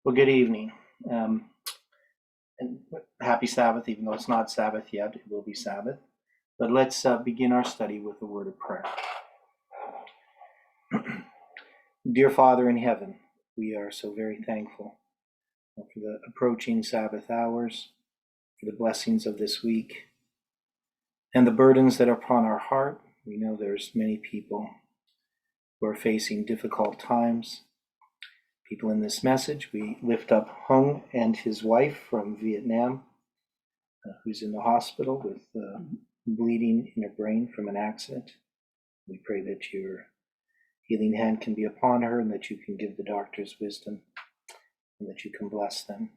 Well, good evening, and happy Sabbath, even though it's not Sabbath yet, it will be Sabbath. But let's begin our study with a word of prayer. Dear Father in heaven, we are so very thankful for the approaching Sabbath hours, for the blessings of this week, and the burdens that are upon our heart. We know there's many people who are facing difficult times. People in this message, we lift up Hung and his wife from Vietnam, who's in the hospital with bleeding in her brain from an accident. We pray that your healing hand can be upon her and that you can give the doctors wisdom and that you can bless them.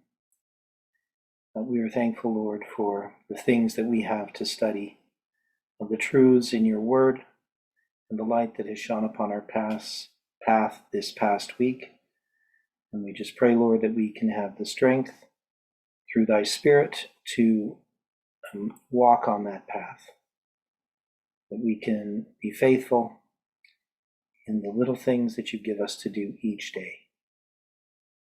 We are thankful, Lord, for the things that we have to study, of the truths in your word and the light that has shone upon our path this past week. And we just pray, Lord, that we can have the strength through thy Spirit to walk on that path, that we can be faithful in the little things that you give us to do each day.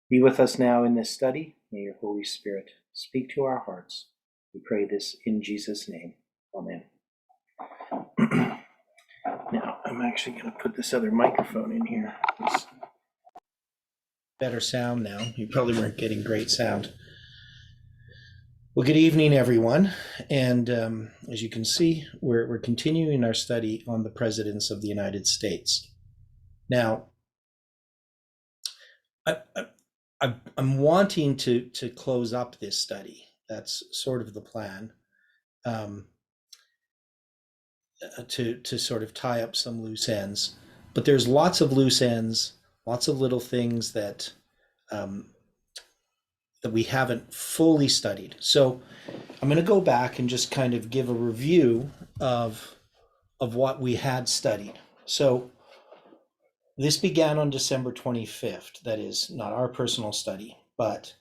Be with us now in this study. May your Holy Spirit speak to our hearts. We pray this in Jesus' name. Amen. Now, I'm actually going to put this other microphone in here. It's better sound now. You probably weren't getting great sound. Well, good evening, everyone. And as you can see, we're continuing our study on the presidents of the United States. Now, I'm wanting to close up this study. That's sort of the plan, to sort of tie up some loose ends. But there's lots of loose ends, lots of little things that that we haven't fully studied. So I'm going to go back and just kind of give a review of what we had studied. So this began on December 25th. That is not our personal study, but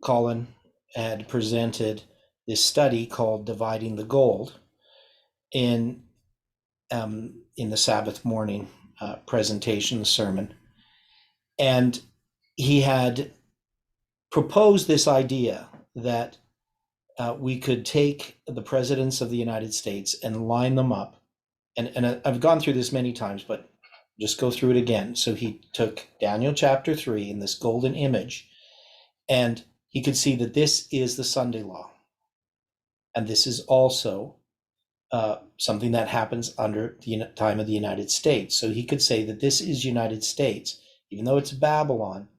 Colin had presented this study called Dividing the Gold in the Sabbath morning presentation, sermon. And he had proposed this idea that we could take the presidents of the United States and line them up. And I've gone through this many times, but just go through it again. So he took Daniel chapter 3 in this golden image, and he could see that this is the Sunday law. And this is also something that happens under the time of the United States. So he could say that this is United States. Even though it's Babylon,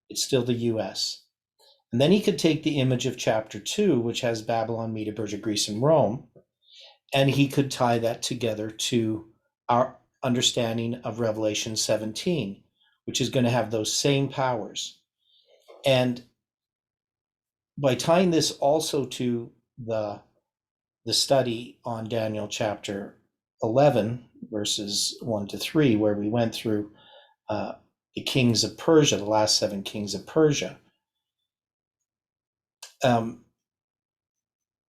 it's still the US. And then he could take the image of chapter 2, which has Babylon, Media, Persia, Greece, and Rome, and he could tie that together to our understanding of Revelation 17, which is going to have those same powers. And by tying this also to the study on Daniel chapter 11, verses 1 to 3, where we went through the kings of Persia, the last 7 kings of Persia, or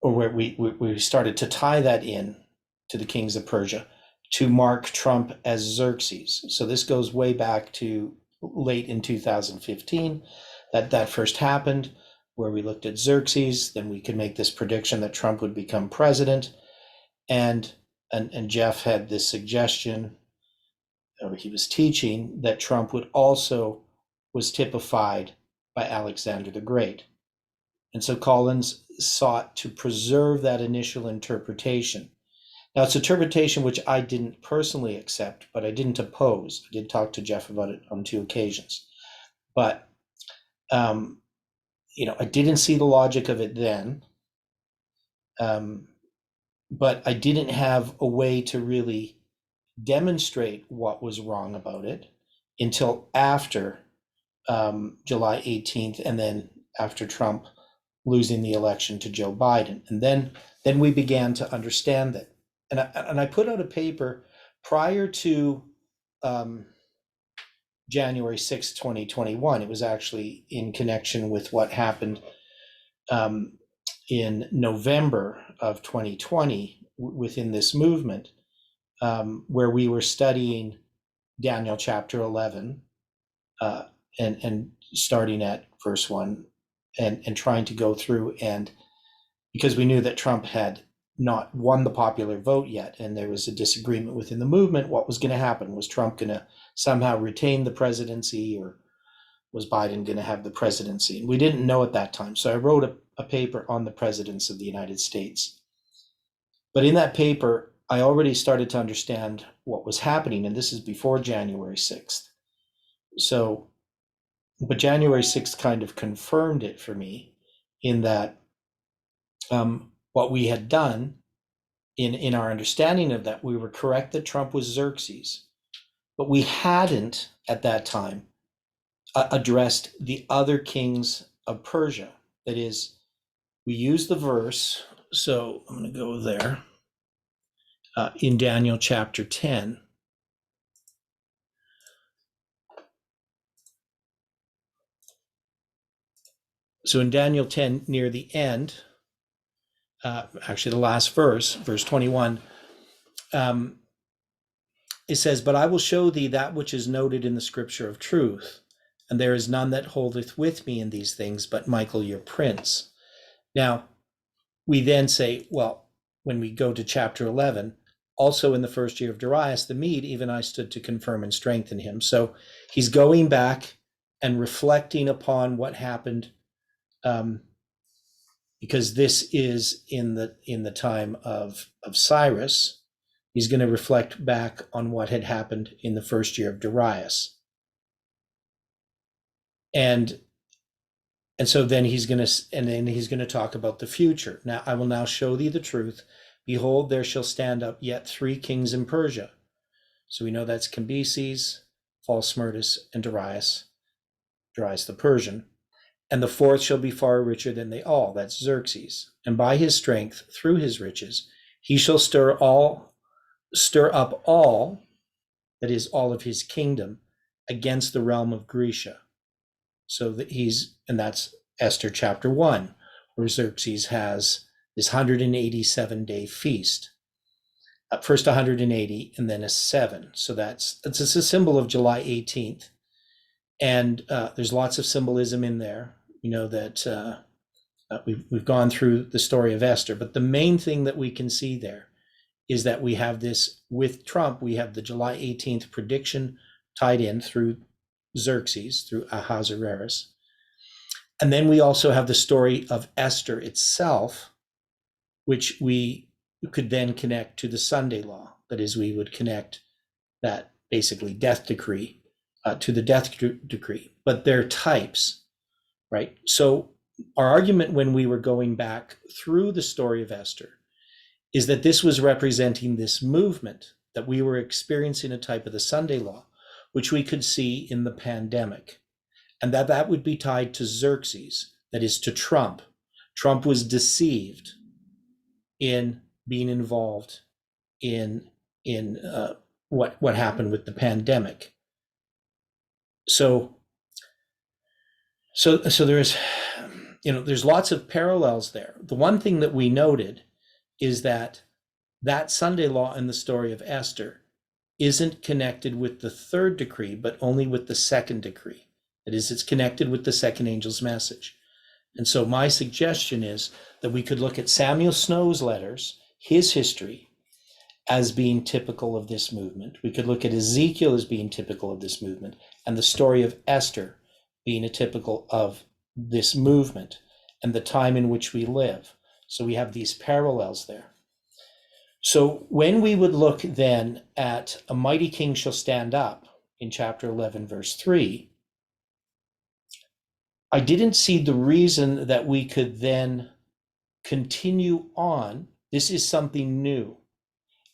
where we started to tie that in to the kings of Persia to mark Trump as Xerxes. So this goes way back to late in 2015 that first happened, where we looked at Xerxes. Then we could make this prediction that Trump would become president, and Jeff had this suggestion, or he was teaching, that Trump was typified by Alexander the Great. And so Collins sought to preserve that initial interpretation. Now, it's interpretation which I didn't personally accept, but I didn't oppose. I did talk to Jeff about it on 2 occasions. But, I didn't see the logic of it then. But I didn't have a way to really demonstrate what was wrong about it until after July 18th, and then after Trump losing the election to Joe Biden. And then we began to understand that. And I put out a paper prior to January 6, 2021. It was actually in connection with what happened in November of 2020 within this movement, where we were studying Daniel chapter 11 and starting at verse 1 and trying to go through, and because we knew that Trump had not won the popular vote yet, and there was a disagreement within the movement, what was going to happen? Was Trump going to somehow retain the presidency, or was Biden going to have the presidency? And we didn't know at that time. So I wrote a paper on the presidents of the United States. But in that paper, I already started to understand what was happening, and this is before January 6th. So, but January 6th kind of confirmed it for me, in that what we had done in our understanding of that, we were correct that Trump was Xerxes, but we hadn't at that time addressed the other kings of Persia. That is, we used the verse, so I'm going to go there, in Daniel chapter 10. So in Daniel 10, near the end, actually the last verse, verse 21, it says, "But I will show thee that which is noted in the scripture of truth, and there is none that holdeth with me in these things but Michael your prince." Now, we then say, well, when we go to chapter 11, also in the first year of Darius the Mede, even I stood to confirm and strengthen him. So he's going back and reflecting upon what happened, because this is in the time of Cyrus. He's going to reflect back on what had happened in the first year of Darius. And so then he's going to talk about the future. Now I will now show thee the truth. Behold, there shall stand up yet 3 kings in Persia. So we know that's Cambyses, Phalsmyrtus, and Darius the Persian. And the 4th shall be far richer than they all. That's Xerxes. And by his strength, through his riches, he shall stir up all, that is, all of his kingdom, against the realm of Grecia. So that and that's Esther chapter 1, where Xerxes has this 187-day feast. First 180 and then a 7. So it's a symbol of July 18th. And there's lots of symbolism in there. You know that we've gone through the story of Esther, but the main thing that we can see there is that we have this, with Trump, we have the July 18th prediction tied in through Xerxes, through Ahasuerus. And then we also have the story of Esther itself, which we could then connect to the Sunday law. That is, we would connect that basically death decree to the death decree, but they're types, right? So our argument when we were going back through the story of Esther is that this was representing this movement, that we were experiencing a type of the Sunday law, which we could see in the pandemic, and that would be tied to Xerxes, that is, to Trump. Trump was deceived in being involved in what happened with the pandemic. So there's lots of parallels there. The one thing that we noted is that Sunday law in the story of Esther isn't connected with the 3rd decree, but only with the 2nd decree. That is, it's connected with the 2nd angel's message. And so my suggestion is that we could look at Samuel Snow's letters, his history, as being typical of this movement. We could look at Ezekiel as being typical of this movement, and the story of Esther being a typical of this movement and the time in which we live. So we have these parallels there. So when we would look then at a mighty king shall stand up in chapter 11, verse 3, I didn't see the reason that we could then continue on. This is something new.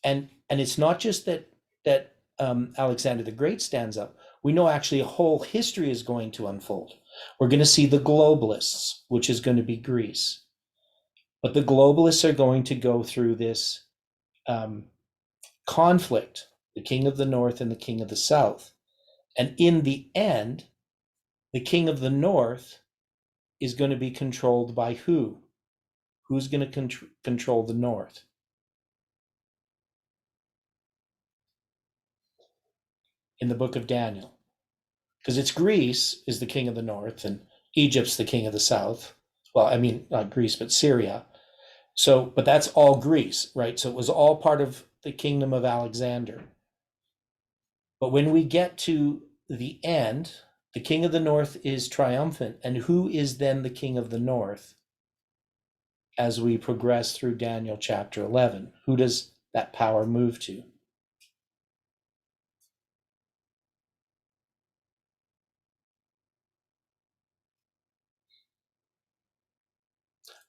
And it's not just that Alexander the Great stands up. We know actually a whole history is going to unfold. We're going to see the globalists, which is going to be Greece. But the globalists are going to go through this conflict, the king of the north and the king of the south. And in the end, the king of the north is going to be controlled by who? Who's going to control the north? In the book of Daniel. because it's Greece is the king of the north and Egypt's the king of the south. Well, I mean, not Greece, but Syria. So, but that's all Greece, right? So it was all part of the kingdom of Alexander. But when we get to the end, the king of the north is triumphant. And who is then the king of the north as we progress through Daniel chapter 11? Who does that power move to?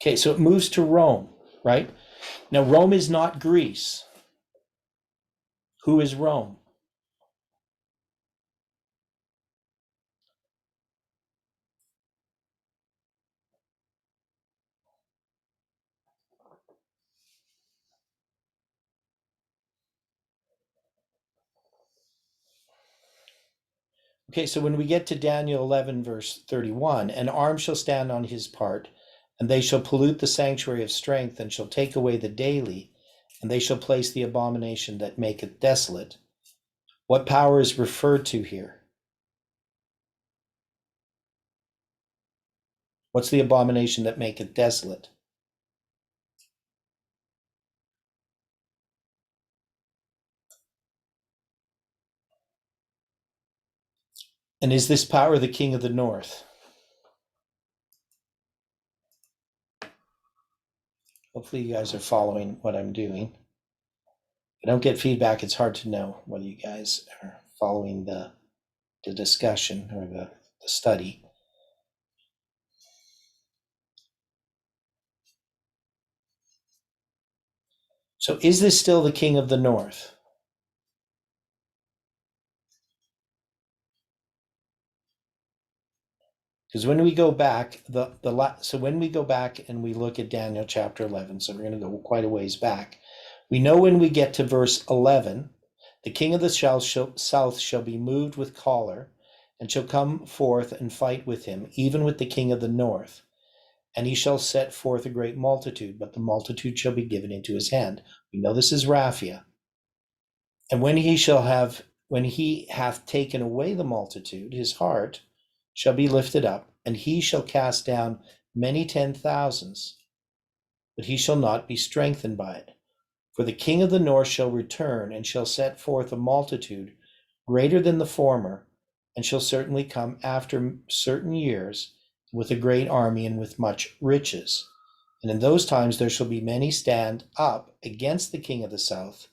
Okay, so it moves to Rome, right? Now, Rome is not Greece. Who is Rome? Okay, so when we get to Daniel 11, verse 31, an arm shall stand on his part, and they shall pollute the sanctuary of strength, and shall take away the daily, and they shall place the abomination that maketh desolate. What power is referred to here? What's the abomination that maketh desolate? And is this power the king of the north? Hopefully you guys are following what I'm doing. If I don't get feedback, it's hard to know whether you guys are following the discussion or the study. So is this still the king of the north? Because when we go back, so when we go back and we look at Daniel chapter 11, so we're going to go quite a ways back, we know when we get to verse 11, the king of the south shall be moved with choler, and shall come forth and fight with him, even with the king of the north. And he shall set forth a great multitude, but the multitude shall be given into his hand. We know this is Raphia. And when he hath taken away the multitude, his heart shall be lifted up, and he shall cast down many 10,000s, but he shall not be strengthened by it. For the king of the north shall return, and shall set forth a multitude greater than the former, and shall certainly come after certain years with a great army and with much riches. And in those times there shall be many stand up against the king of the south.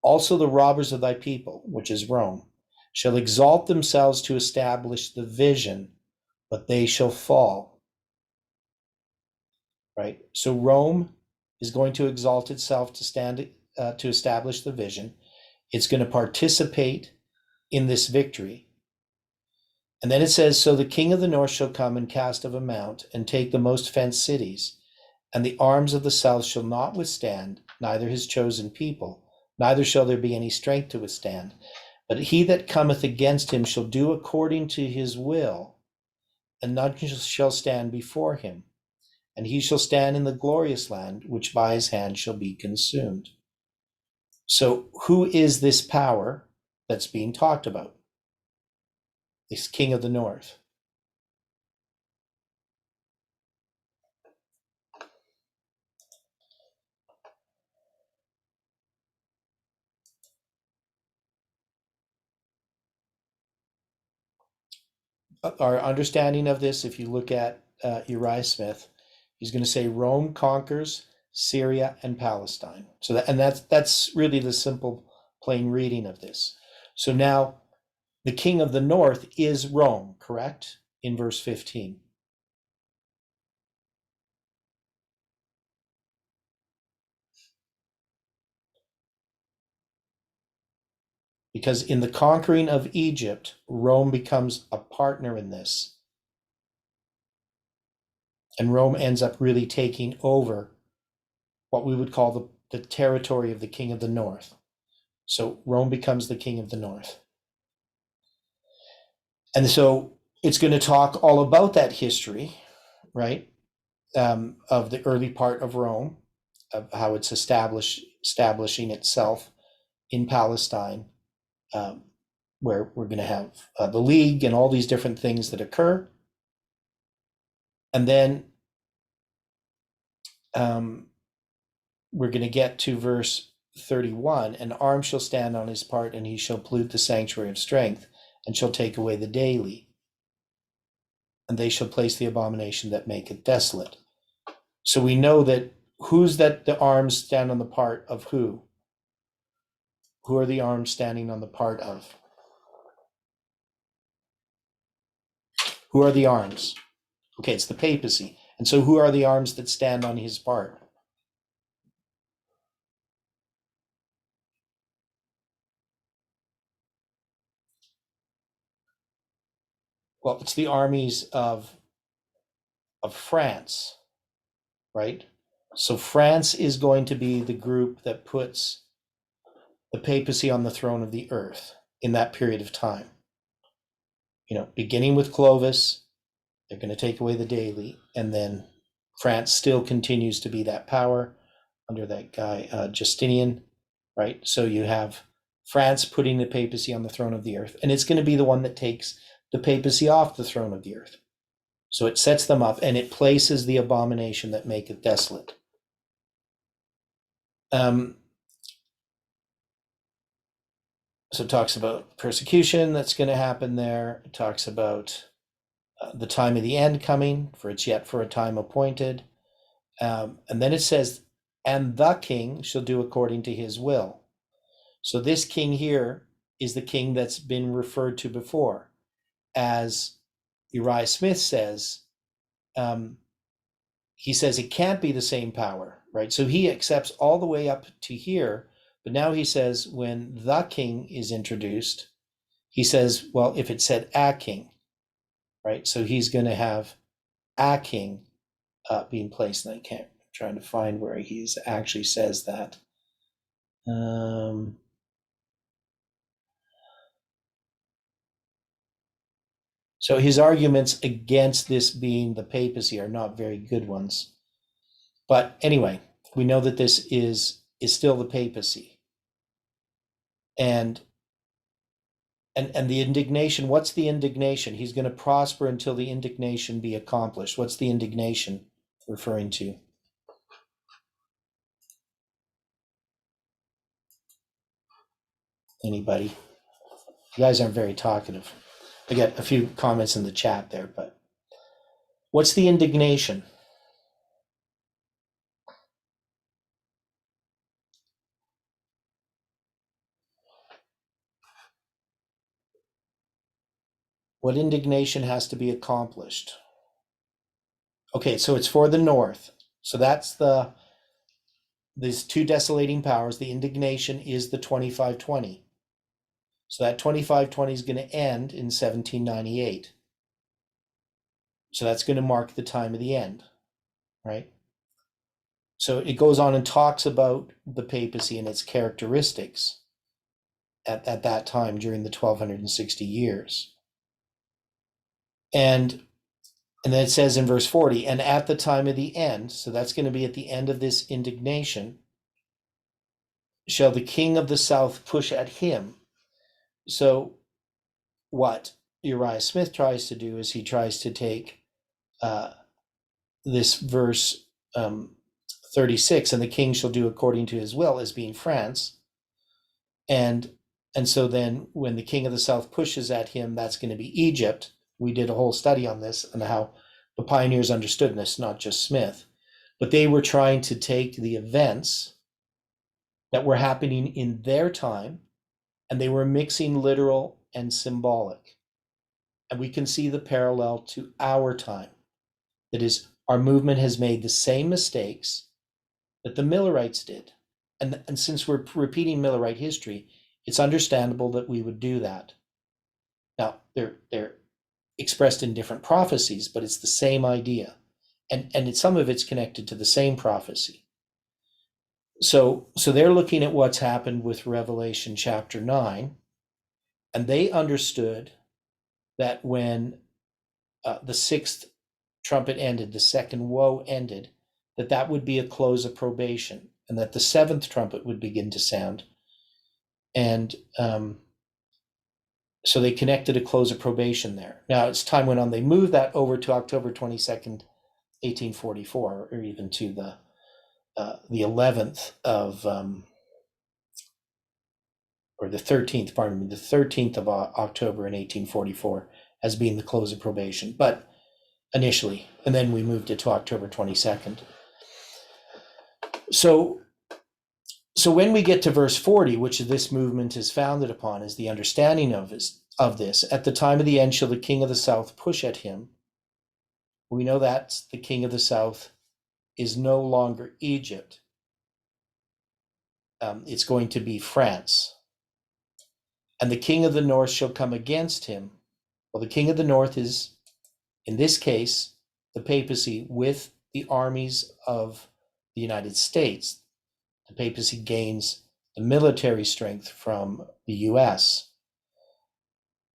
Also the robbers of thy people, which is Rome, shall exalt themselves to establish the vision, but they shall fall. Right? So Rome is going to exalt itself to establish the vision. It's going to participate in this victory. And then it says, so the king of the north shall come and cast of a mount, and take the most fenced cities, and the arms of the south shall not withstand, neither his chosen people, neither shall there be any strength to withstand. But he that cometh against him shall do according to his will, and none shall stand before him. And he shall stand in the glorious land, which by his hand shall be consumed. So who is this power that's being talked about? This king of the north. Our understanding of this, if you look at Uriah Smith, he's going to say Rome conquers Syria and Palestine. So that's really the simple, plain reading of this. So now the king of the north is Rome, correct? In verse 15. Because in the conquering of Egypt, Rome becomes a partner in this. And Rome ends up really taking over what we would call the territory of the king of the north. So Rome becomes the king of the north. And so it's going to talk all about that history, right? Of the early part of Rome, of how it's establishing itself in Palestine, where we're going to have the League and all these different things that occur. And then we're going to get to verse 31. An arm shall stand on his part, and he shall pollute the sanctuary of strength, and shall take away the daily. And they shall place the abomination that maketh desolate. So we know that who's that the arms stand on the part of who? Who are the arms standing on the part of? Who are the arms? Okay, it's the papacy. And so who are the arms that stand on his part? Well, it's the armies of France, right? So France is going to be the group that puts the papacy on the throne of the earth in that period of time. Beginning with Clovis, they're going to take away the daily, and then France still continues to be that power under that guy, Justinian, right? So you have France putting the papacy on the throne of the earth, and it's going to be the one that takes the papacy off the throne of the earth. So it sets them up, and it places the abomination that maketh desolate. So it talks about persecution that's going to happen there. It talks about the time of the end coming, for it's yet for a time appointed. And then it says, and the king shall do according to his will. So this king here is the king that's been referred to before. As Uriah Smith says, he says it can't be the same power, right? So he accepts all the way up to here, but now he says when the king is introduced, he says, well, if it said a king, right? So he's going to have a king being placed, and I'm trying to find where he actually says that. So his arguments against this being the papacy are not very good ones. But anyway, we know that this is still the papacy. And the indignation, what's the indignation? He's going to prosper until the indignation be accomplished. What's the indignation referring to? Anybody? You guys aren't very talkative. I get a few comments in the chat there, but what's the indignation? What indignation has to be accomplished? Okay, so it's for the north. So that's these two desolating powers. The indignation is the 2520. So that 2520 is going to end in 1798. So that's going to mark the time of the end, right? So it goes on and talks about the papacy and its characteristics at that time during the 1260 years. And then it says in verse 40, and at the time of the end, so that's going to be at the end of this indignation, shall the king of the south push at him. So what Uriah Smith tries to do is he tries to take this verse 36, and the king shall do according to his will, as being France. And so then when the king of the south pushes at him, that's going to be Egypt. We did a whole study on this and how the pioneers understood this, not just Smith. But they were trying to take the events that were happening in their time, and they were mixing literal and symbolic. And we can see the parallel to our time. That is, our movement has made the same mistakes that the Millerites did. And since we're repeating Millerite history, it's understandable that we would do that. Now, they're expressed in different prophecies, but it's the same idea. And some of it's connected to the same prophecy. So they're looking at what's happened with Revelation chapter 9, and they understood that when the sixth trumpet ended, the second woe ended, that would be a close of probation, and that the seventh trumpet would begin to sound. And So they connected a close of probation there. Now, as time went on, they moved that over to October 22nd, 1844, or even to the 11th of, or the 13th, pardon me, the 13th of October in 1844 as being the close of probation, but initially, and then we moved it to October 22nd. So when we get to verse 40, which this movement is founded upon, is the understanding of this. At the time of the end shall the king of the south push at him. We know that the king of the south is no longer Egypt. It's going to be France. And the king of the north shall come against him. Well, the king of the north is, in this case, the papacy with the armies of the United States. The papacy gains the military strength from the US.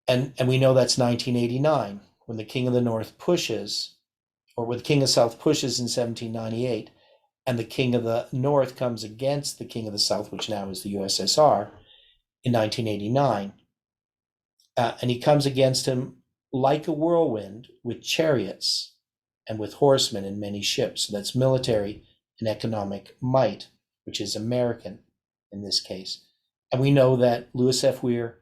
And we know that's 1989, when the king of the north pushes, or when the king of the south pushes in 1798, and the king of the north comes against the king of the south, which now is the USSR, in 1989. And he comes against him like a whirlwind with chariots and with horsemen and many ships. So that's military and economic might, which is American in this case. And we know that Lewis F. Weir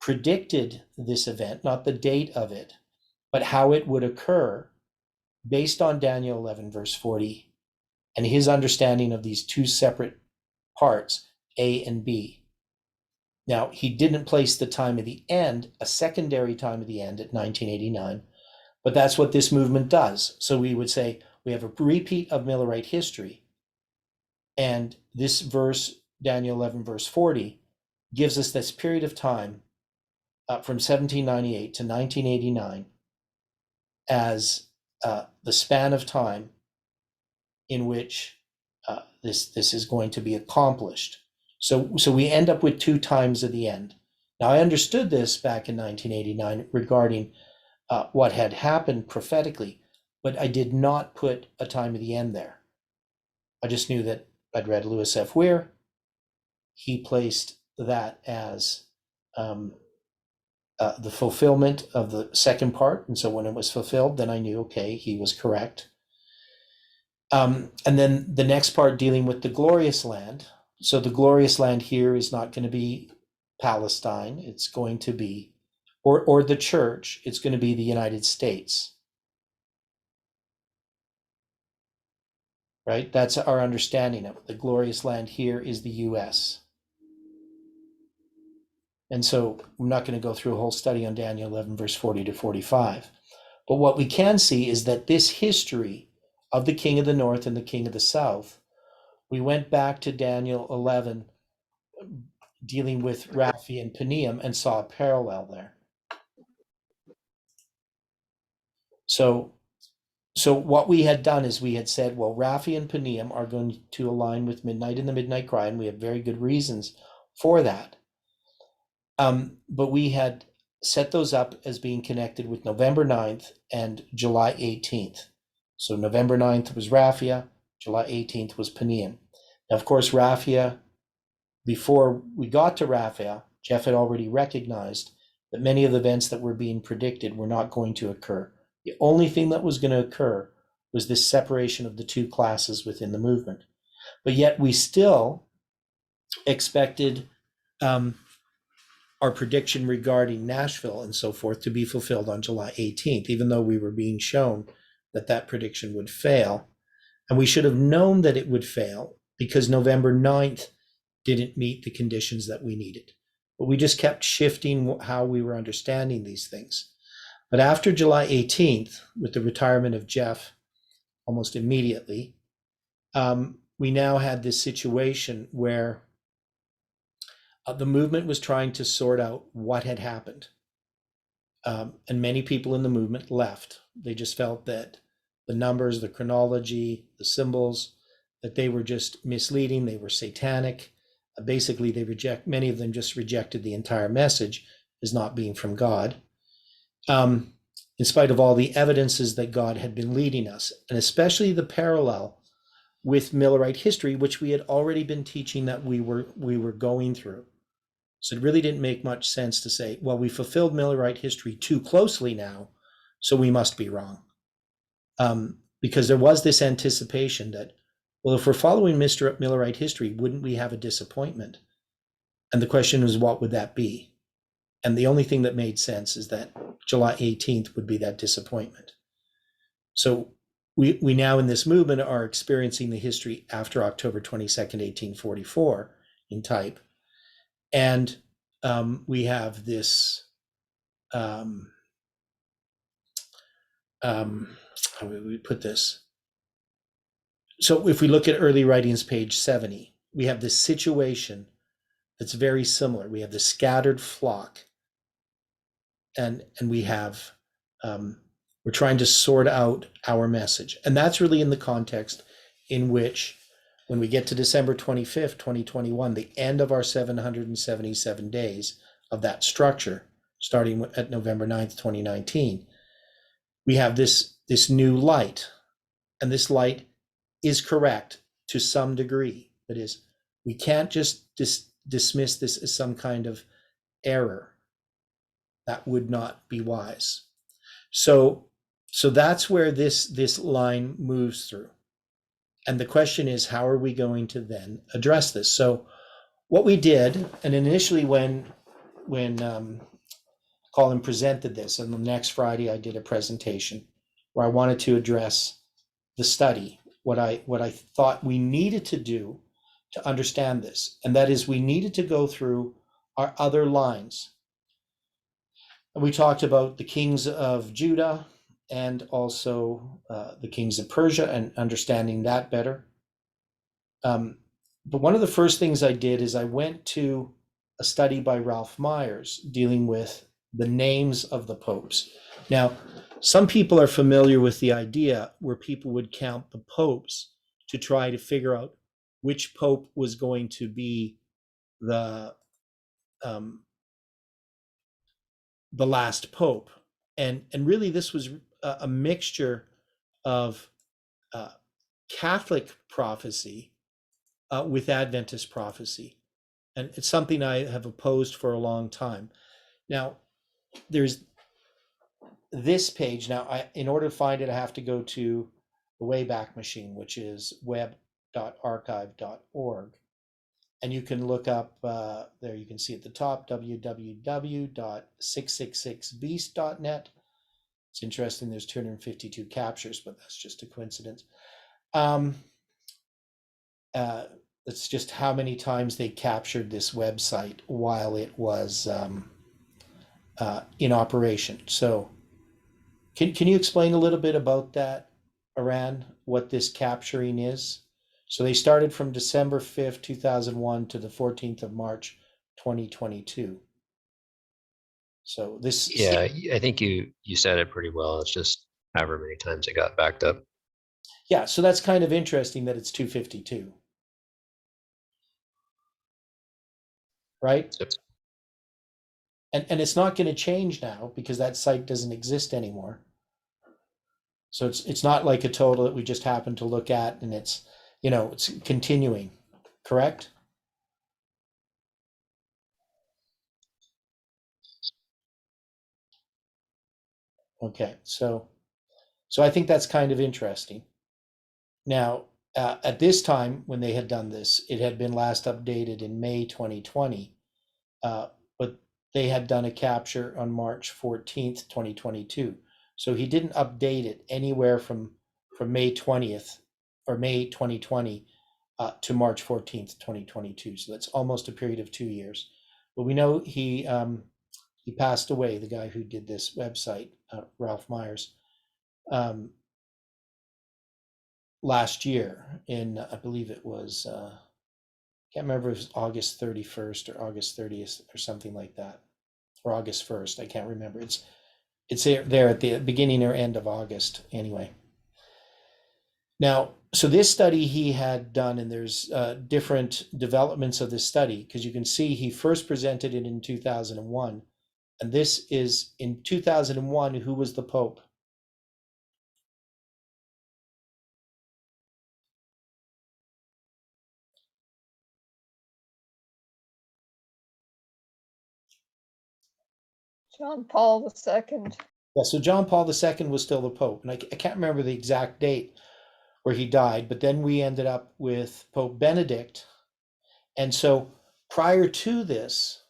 predicted this event, not the date of it, but how it would occur based on Daniel 11, verse 40, and his understanding of these two separate parts, A and B. Now, he didn't place the time of the end, a secondary time of the end at 1989, but that's what this movement does. So we would say we have a repeat of Millerite history, and this verse, Daniel 11, verse 40, gives us this period of time from 1798 to 1989 as the span of time in which this is going to be accomplished. So we end up with two times at the end. Now, I understood this back in 1989 regarding what had happened prophetically, but I did not put a time at the end there. I just knew that I'd read Lewis F. Weir. He placed that as the fulfillment of the second part. And so when it was fulfilled, then I knew, okay, he was correct. And then the next part dealing with the glorious land. So the glorious land here is not going to be Palestine. It's going to be, or the church. It's going to be the United States. Right? That's our understanding of it. The glorious land here is the US. And so I'm not going to go through a whole study on Daniel 11, verse 40 to 45. But what we can see is that this history of the king of the north and the king of the south, we went back to Daniel 11, dealing with Raphi and Peniam, and saw a parallel there. So what we had done is we had said, well, Raphi and Peniam are going to align with Midnight and the Midnight Cry, and we have very good reasons for that. But we had set those up as being connected with November 9th and July 18th. So November 9th was Raphia, July 18th was Peniam. Now, of course, Raphia, before we got to Raphia, Jeff had already recognized that many of the events that were being predicted were not going to occur. The only thing that was going to occur was this separation of the two classes within the movement. But yet we still expected our prediction regarding Nashville and so forth to be fulfilled on July 18th, even though we were being shown that that prediction would fail. And we should have known that it would fail because November 9th didn't meet the conditions that we needed. But we just kept shifting how we were understanding these things. But after July 18th, with the retirement of Jeff almost immediately, we now had this situation where the movement was trying to sort out what had happened. And many people in the movement left. They just felt that the numbers, the chronology, the symbols, that they were just misleading, they were satanic. Basically, many of them just rejected the entire message as not being from God, in spite of all the evidences that God had been leading us, and especially the parallel with Millerite history, which we had already been teaching that we were going through. So it really didn't make much sense to say, well, we fulfilled Millerite history too closely now, so we must be wrong. Because there was this anticipation that, well, if we're following Mr. Millerite history, wouldn't we have a disappointment? And the question was, what would that be? And the only thing that made sense is that July 18th would be that disappointment. So we now in this movement are experiencing the history after October 22nd, 1844 in type. And we have this, how would we put this? So if we look at early writings, page 70, we have this situation that's very similar. We have the scattered flock, and we have, we're trying to sort out our message. And that's really in the context in which, when we get to December 25th, 2021, the end of our 777 days of that structure, starting at November 9th, 2019, we have this new light. And this light is correct to some degree. That is, we can't just dismiss this as some kind of error. That would not be wise. So that's where this line moves through. And the question is, how are we going to then address this? So what we did, and initially when Colin presented this, and the next Friday I did a presentation where I wanted to address the study, what I thought we needed to do to understand this, and that is we needed to go through our other lines. And we talked about the kings of Judah and also the kings of Persia and understanding that better. But one of the first things I did is I went to a study by Ralph Myers dealing with the names of the popes. Now, some people are familiar with the idea where people would count the popes to try to figure out which pope was going to be the last pope, and really this was a mixture of Catholic prophecy with Adventist prophecy, and it's something I have opposed for a long time. Now, there's this page. Now, in order to find it, I have to go to the Wayback Machine, which is web.archive.org. And you can look up, there you can see at the top, www.666beast.net. It's interesting, there's 252 captures, but that's just a coincidence. That's just how many times they captured this website while it was in operation. So can you explain a little bit about that, Aran, what this capturing is? So they started from December 5th, 2001 to the 14th of March, 2022. So this. Yeah, I think you said it pretty well. It's just however many times it got backed up. Yeah, so that's kind of interesting that it's 252. Right? Yep. And it's not going to change now because that site doesn't exist anymore. So it's not like a total that we just happen to look at and it's continuing, correct? Okay, so I think that's kind of interesting. Now, at this time when they had done this, it had been last updated in May 2020, but they had done a capture on March 14th, 2022. So he didn't update it anywhere from May 20th or May 2020 to March 14th, 2022. So that's almost a period of 2 years. But we know he passed away, the guy who did this website, Ralph Myers, last year in, I believe it was, can't remember if it was August 31st or August 30th or something like that, or August 1st. I can't remember. It's there at the beginning or end of August anyway. Now, so this study he had done, and there's different developments of this study, because you can see he first presented it in 2001, and this is in 2001, who was the Pope? John Paul II. Yeah, so John Paul II was still the Pope, and I can't remember the exact date where he died, but then we ended up with Pope Benedict. And so prior to this,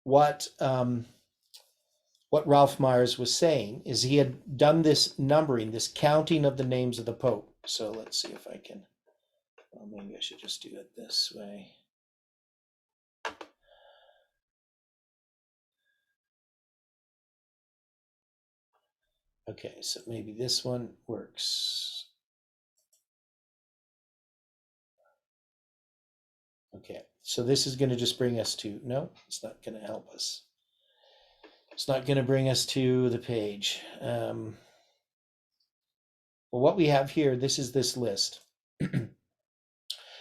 what Ralph Myers was saying is he had done this numbering, this counting of the names of the Pope. So let's see if I can, well, maybe I should just do it this way. Okay, so maybe this one works. Okay, so this is going to just bring us to, no, it's not going to help us. It's not going to bring us to the page. Well, what we have here, this is this list.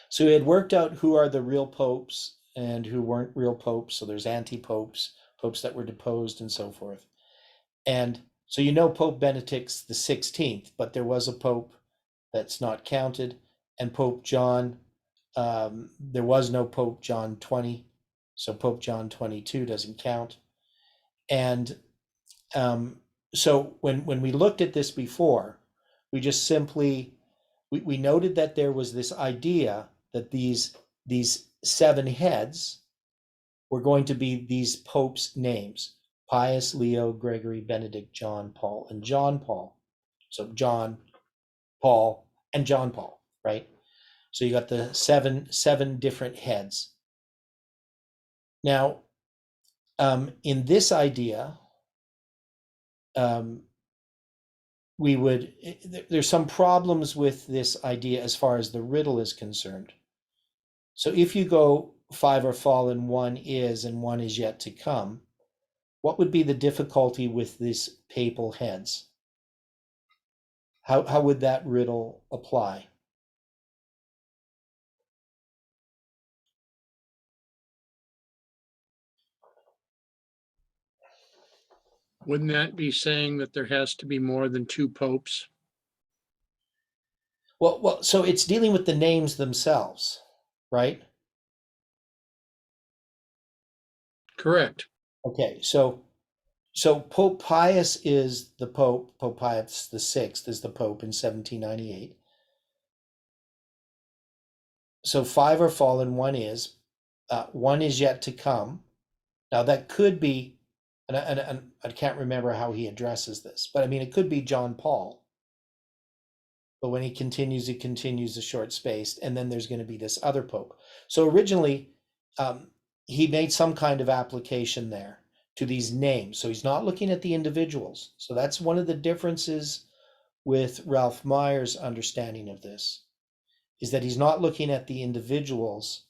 So we had worked out who are the real popes and who weren't real popes. So there's anti-popes, popes that were deposed and so forth. And so you know Pope Benedict the 16th, but there was a pope that's not counted. And Pope John, there was no Pope John 20. So Pope John 22 doesn't count. And so when we looked at this before, we just simply, we noted that there was this idea that these 7 heads were going to be these popes' names: Pius, Leo, Gregory, Benedict, John, Paul, and John Paul. So John, Paul, and John Paul, right? So you got the seven different heads. Now, in this idea, there's some problems with this idea as far as the riddle is concerned. So if you go 5 are fallen, 1 is, and 1 is yet to come, what would be the difficulty with these papal heads? How would that riddle apply? Wouldn't that be saying that there has to be more than 2 popes? Well, so it's dealing with the names themselves, right? Correct. Okay, so Pope Pius is the Pope. Pope Pius VI is the Pope in 1798. So 5 are fallen, 1 is. 1 is yet to come. Now that could be, and I can't remember how he addresses this, but I mean, it could be John Paul. But when he continues a short spaced, and then there's going to be this other Pope. So originally, he made some kind of application there to these names. So he's not looking at the individuals. So that's one of the differences with Ralph Myers' understanding of this, is that he's not looking at the individuals.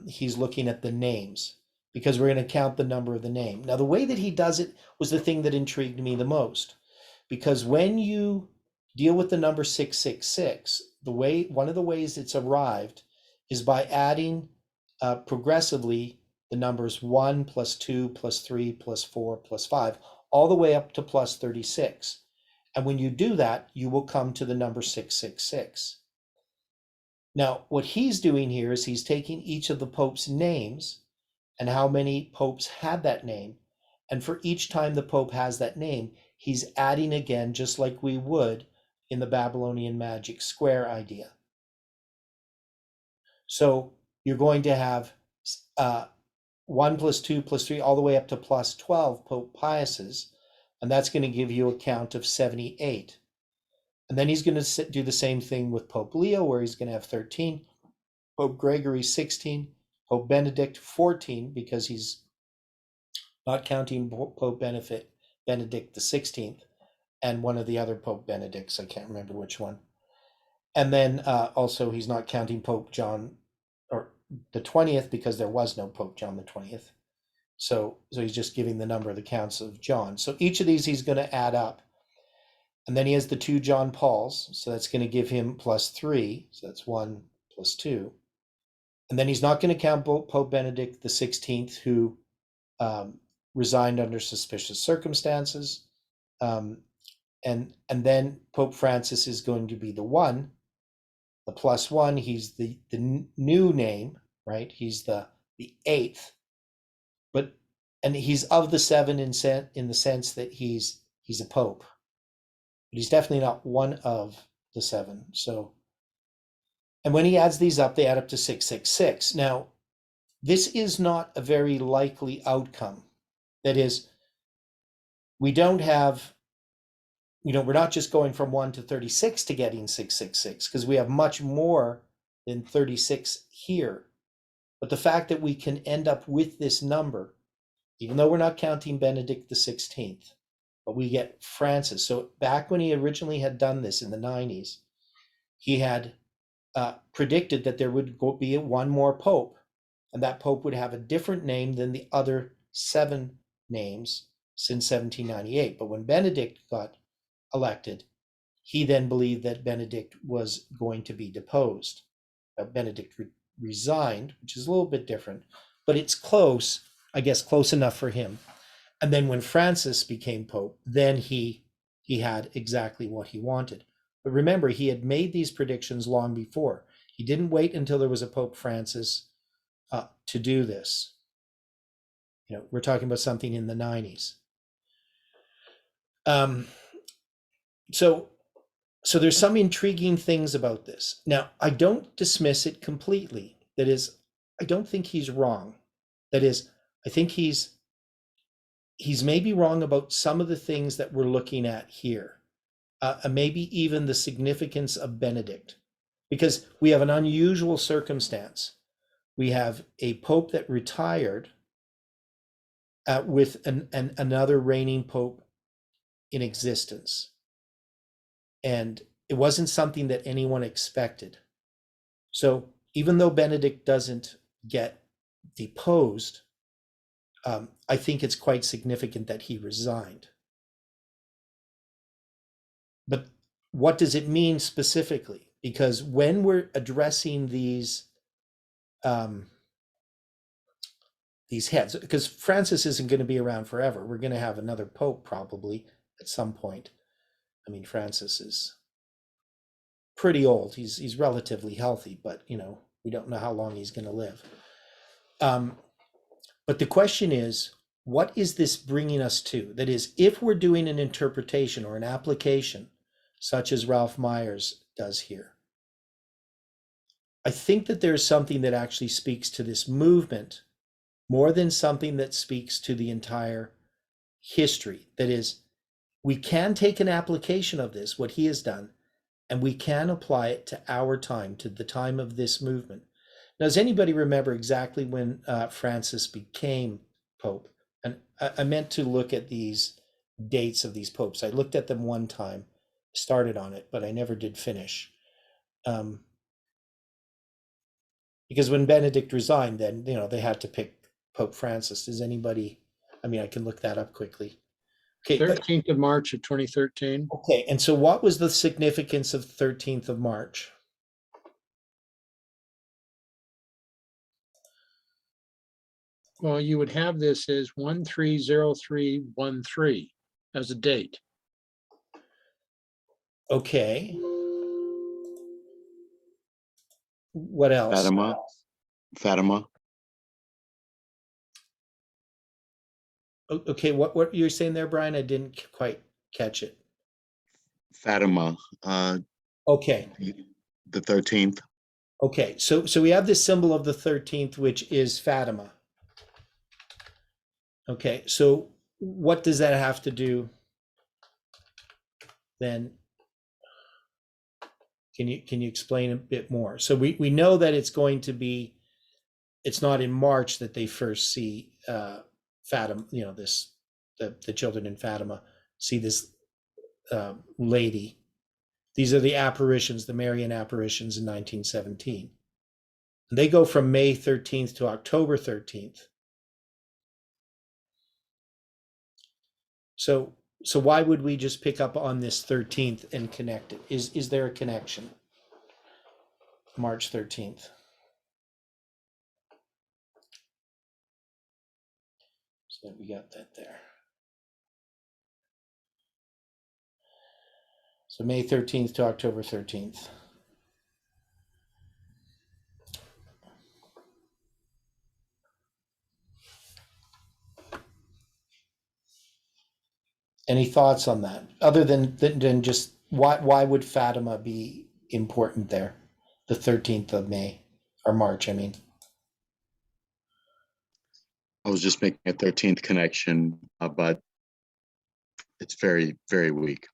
He's looking at the names, because we're going to count the number of the name. Now, the way that he does it was the thing that intrigued me the most, because when you deal with the number 666, one of the ways it's arrived is by adding progressively the numbers 1 plus 2 plus 3 plus 4 plus 5, all the way up to plus 36. And when you do that, you will come to the number 666. Now, what he's doing here is he's taking each of the popes' names and how many popes had that name. And for each time the pope has that name, he's adding again, just like we would in the Babylonian magic square idea. So you're going to have 1 plus 2 plus 3 all the way up to plus 12 Pope Piuses, and that's going to give you a count of 78. And then he's going to do the same thing with Pope Leo, where he's going to have 13, Pope Gregory 16, Pope Benedict 14, because he's not counting Pope Benedict the 16th, and one of the other Pope Benedicts, I can't remember which one. And then also he's not counting Pope John or the 20th, because there was no Pope John the 20th. So he's just giving the number of the counts of John. So each of these he's going to add up. And then he has the 2 John Pauls, so that's going to give him plus 3, so that's 1 plus 2. And then he's not going to count Pope Benedict the 16th, who resigned under suspicious circumstances. And then Pope Francis is going to be the 1, the plus 1. He's the new name, right? He's the 8th. But and he's of the seven in the sense that he's a pope, but he's definitely not one of the seven. So, and when he adds these up, they add up to 666. Now, this is not a very likely outcome. That is, we don't have, we're not just going from 1 to 36 to getting 666, because we have much more than 36 here. But the fact that we can end up with this number, even though we're not counting Benedict the 16th, but we get Francis. So back when he originally had done this in the 90s, he had predicted that there would be one more pope, and that pope would have a different name than the other 7 names since 1798. But when Benedict got elected, he then believed that Benedict was going to be deposed. Benedict resigned, which is a little bit different, but it's close, I guess, close enough for him. And then when Francis became pope, then he had exactly what he wanted. But remember, he had made these predictions long before. He didn't wait until there was a Pope Francis to do this. We're talking about something in the 90s. So there's some intriguing things about this. Now, I don't dismiss it completely. That is, I don't think he's wrong. That is, I think he's maybe wrong about some of the things that we're looking at here. Maybe even the significance of Benedict, because we have an unusual circumstance. We have a pope that retired with another reigning pope in existence. And it wasn't something that anyone expected. So even though Benedict doesn't get deposed, I think it's quite significant that he resigned. But what does it mean specifically? Because when we're addressing these heads, because Francis isn't going to be around forever. We're going to have another pope probably at some point. I mean, Francis is pretty old. He's relatively healthy, but we don't know how long he's going to live. But the question is, what is this bringing us to? That is, if we're doing an interpretation or an application, such as Ralph Myers does here, I think that there's something that actually speaks to this movement more than something that speaks to the entire history. That is, we can take an application of this, what he has done, and we can apply it to our time, to the time of this movement. Now, does anybody remember exactly when Francis became Pope? And I meant to look at these dates of these popes. I looked at them one time, started on it, but I never did finish. Because when Benedict resigned, then they had to pick Pope Francis. Does anybody? I mean, I can look that up quickly. Okay. 13th of March of 2013. Okay, and so what was the significance of 13th of March? Well, you would have this as 130313 as a date. Okay. What else? Fatima. Okay, what you're saying there, Brian? I didn't quite catch it. Fatima. Okay. The 13th. Okay, so we have this symbol of the 13th, which is Fatima. Okay, so what does that have to do then? Can you explain a bit more? So we know that it's going to be, it's not in March that they first see Fatima, the children in Fatima see this lady. These are the apparitions, the Marian apparitions in 1917. And they go from May 13th to October 13th. So why would we just pick up on this 13th and connect it? Is there a connection? March 13th. So we got that there. So May 13th to October 13th. Any thoughts on that? Other than just why would Fatima be important there? The 13th of May or March, I mean. I was just making a 13th connection, but it's very, very weak.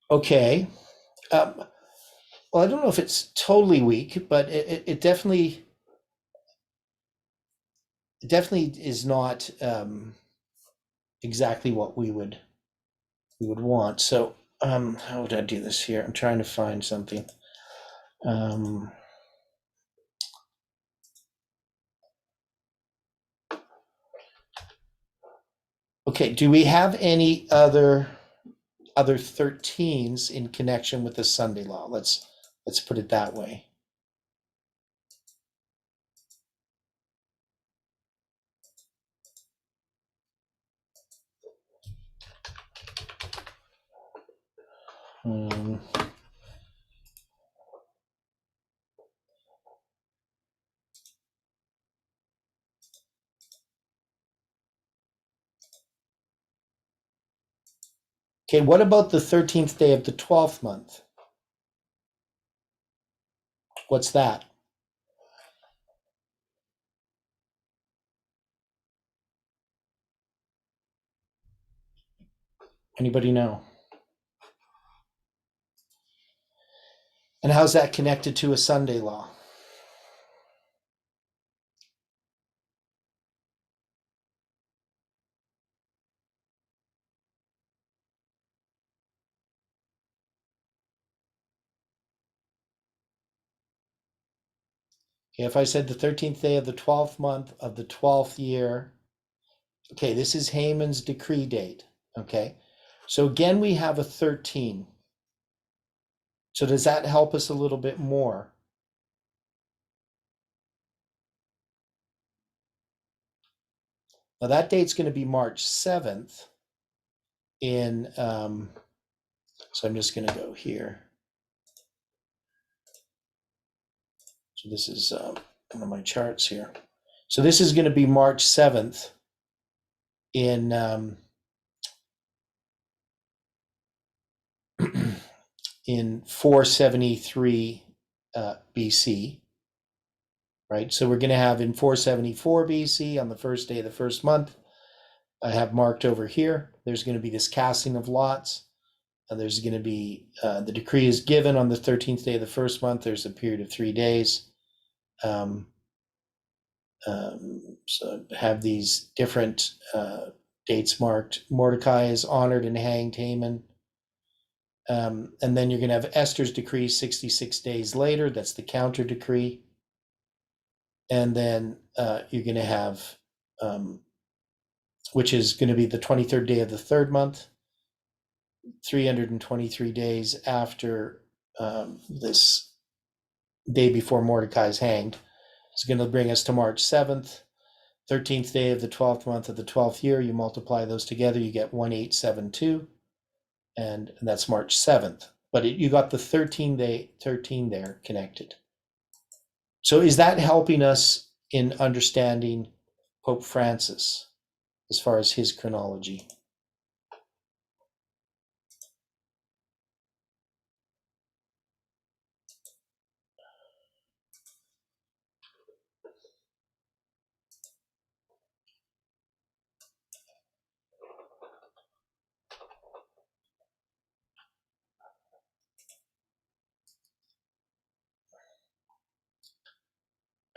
Okay. Well, I don't know if it's totally weak, but it definitely is not exactly what we would want. So how would I do this here? I'm trying to find something. Okay, do we have any other 13s in connection with the Sunday law? Let's put it that way. Um, okay, what about the 13th day of the 12th month? What's that? Anybody know? And how's that connected to a Sunday law? Okay, if I said the 13th day of the 12th month of the 12th year, okay, this is Haman's decree date. Okay, so again, we have a 13. So does that help us a little bit more? Now that date's going to be March 7th in, so I'm just going to go here. So this is one of my charts here. So this is going to be March 7th in in 473 BC, right? So we're going to have in 474 BC on the first day of the first month, I have marked over here, there's going to be this casting of lots. There's going to be, the decree is given on the 13th day of the first month. There's a period of 3 days. So have these different dates marked. Mordecai is honored and hanged Haman. And then you're going to have Esther's decree 66 days later. That's the counter decree. And then you're going to have, which is going to be the 23rd day of the third month, 323 days after this day before Mordecai's hanged. It's going to bring us to March 7th, 13th day of the 12th month of the 12th year. You multiply those together, you get 1872, and that's March 7th. But you got the 13 there connected. So is that helping us in understanding Pope Francis as far as his chronology?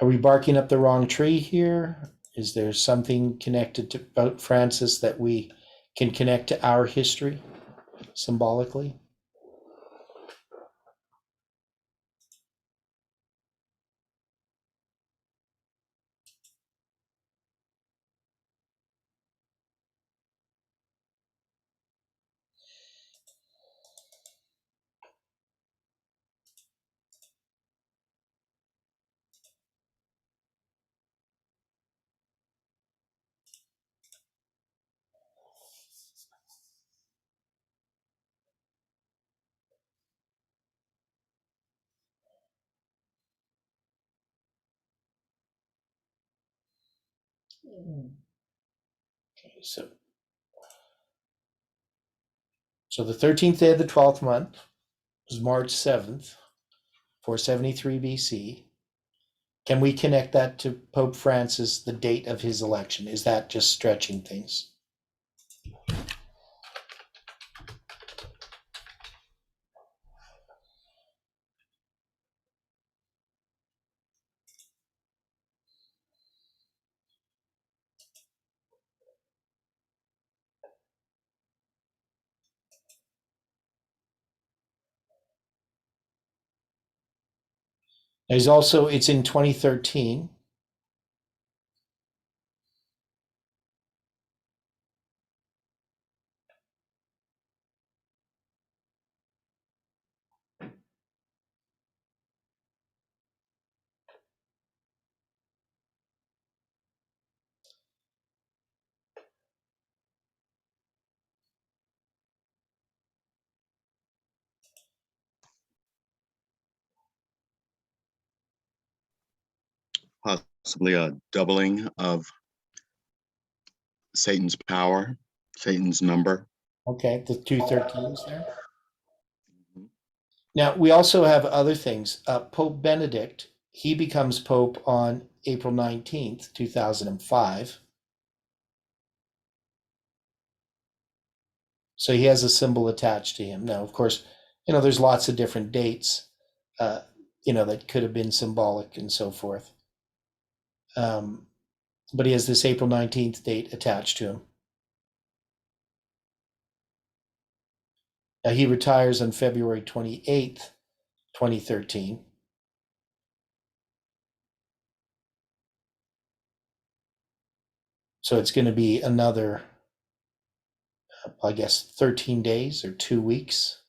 Are we barking up the wrong tree here? Is there something connected to Pope Francis that we can connect to our history symbolically? Okay, so So the 13th day of the 12th month was March 7th, 473 BC. Can we connect that to Pope Francis, the date of his election? Is that just stretching things? There's also, it's in 2013. Possibly a doubling of Satan's power, Satan's number. Okay, the 213s there. Now, we also have other things. Pope Benedict, he becomes Pope on April 19th, 2005. So he has a symbol attached to him. Now, of course, there's lots of different dates, that could have been symbolic and so forth. But he has this April 19th date attached to him. Now, he retires on February 28th, 2013. So it's going to be another, I guess, 13 days or 2 weeks.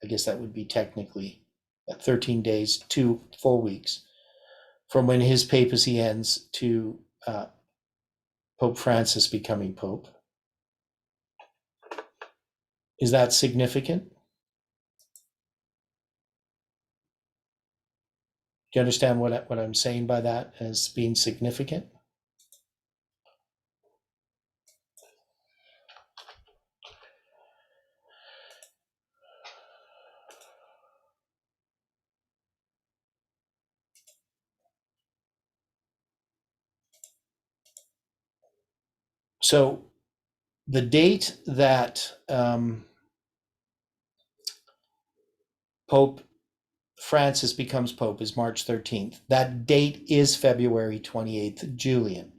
I guess that would be technically 13 days, 2 full weeks from when his papacy ends to Pope Francis becoming Pope. Is that significant? Do you understand what I'm saying by that as being significant? So the date that Pope Francis becomes Pope is March 13th. That date is February 28th, Julian.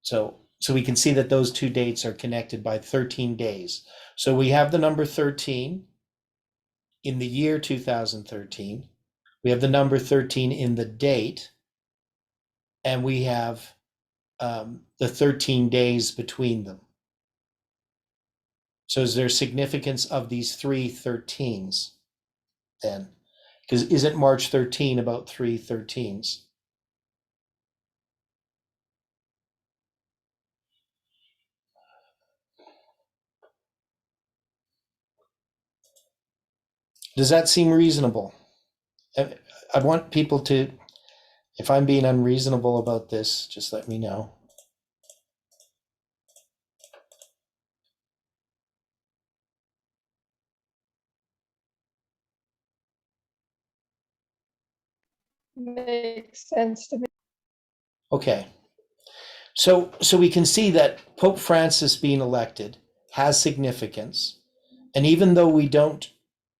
So we can see that those two dates are connected by 13 days. So we have the number 13 in the year 2013. We have the number 13 in the date. And we have the 13 days between them. So is there significance of these 3 13s then? Because isn't March 13 about 3 13s? Does that seem reasonable? I want people to, if I'm being unreasonable about this, just let me know. Makes sense to me. Okay. So we can see that Pope Francis being elected has significance. And even though we don't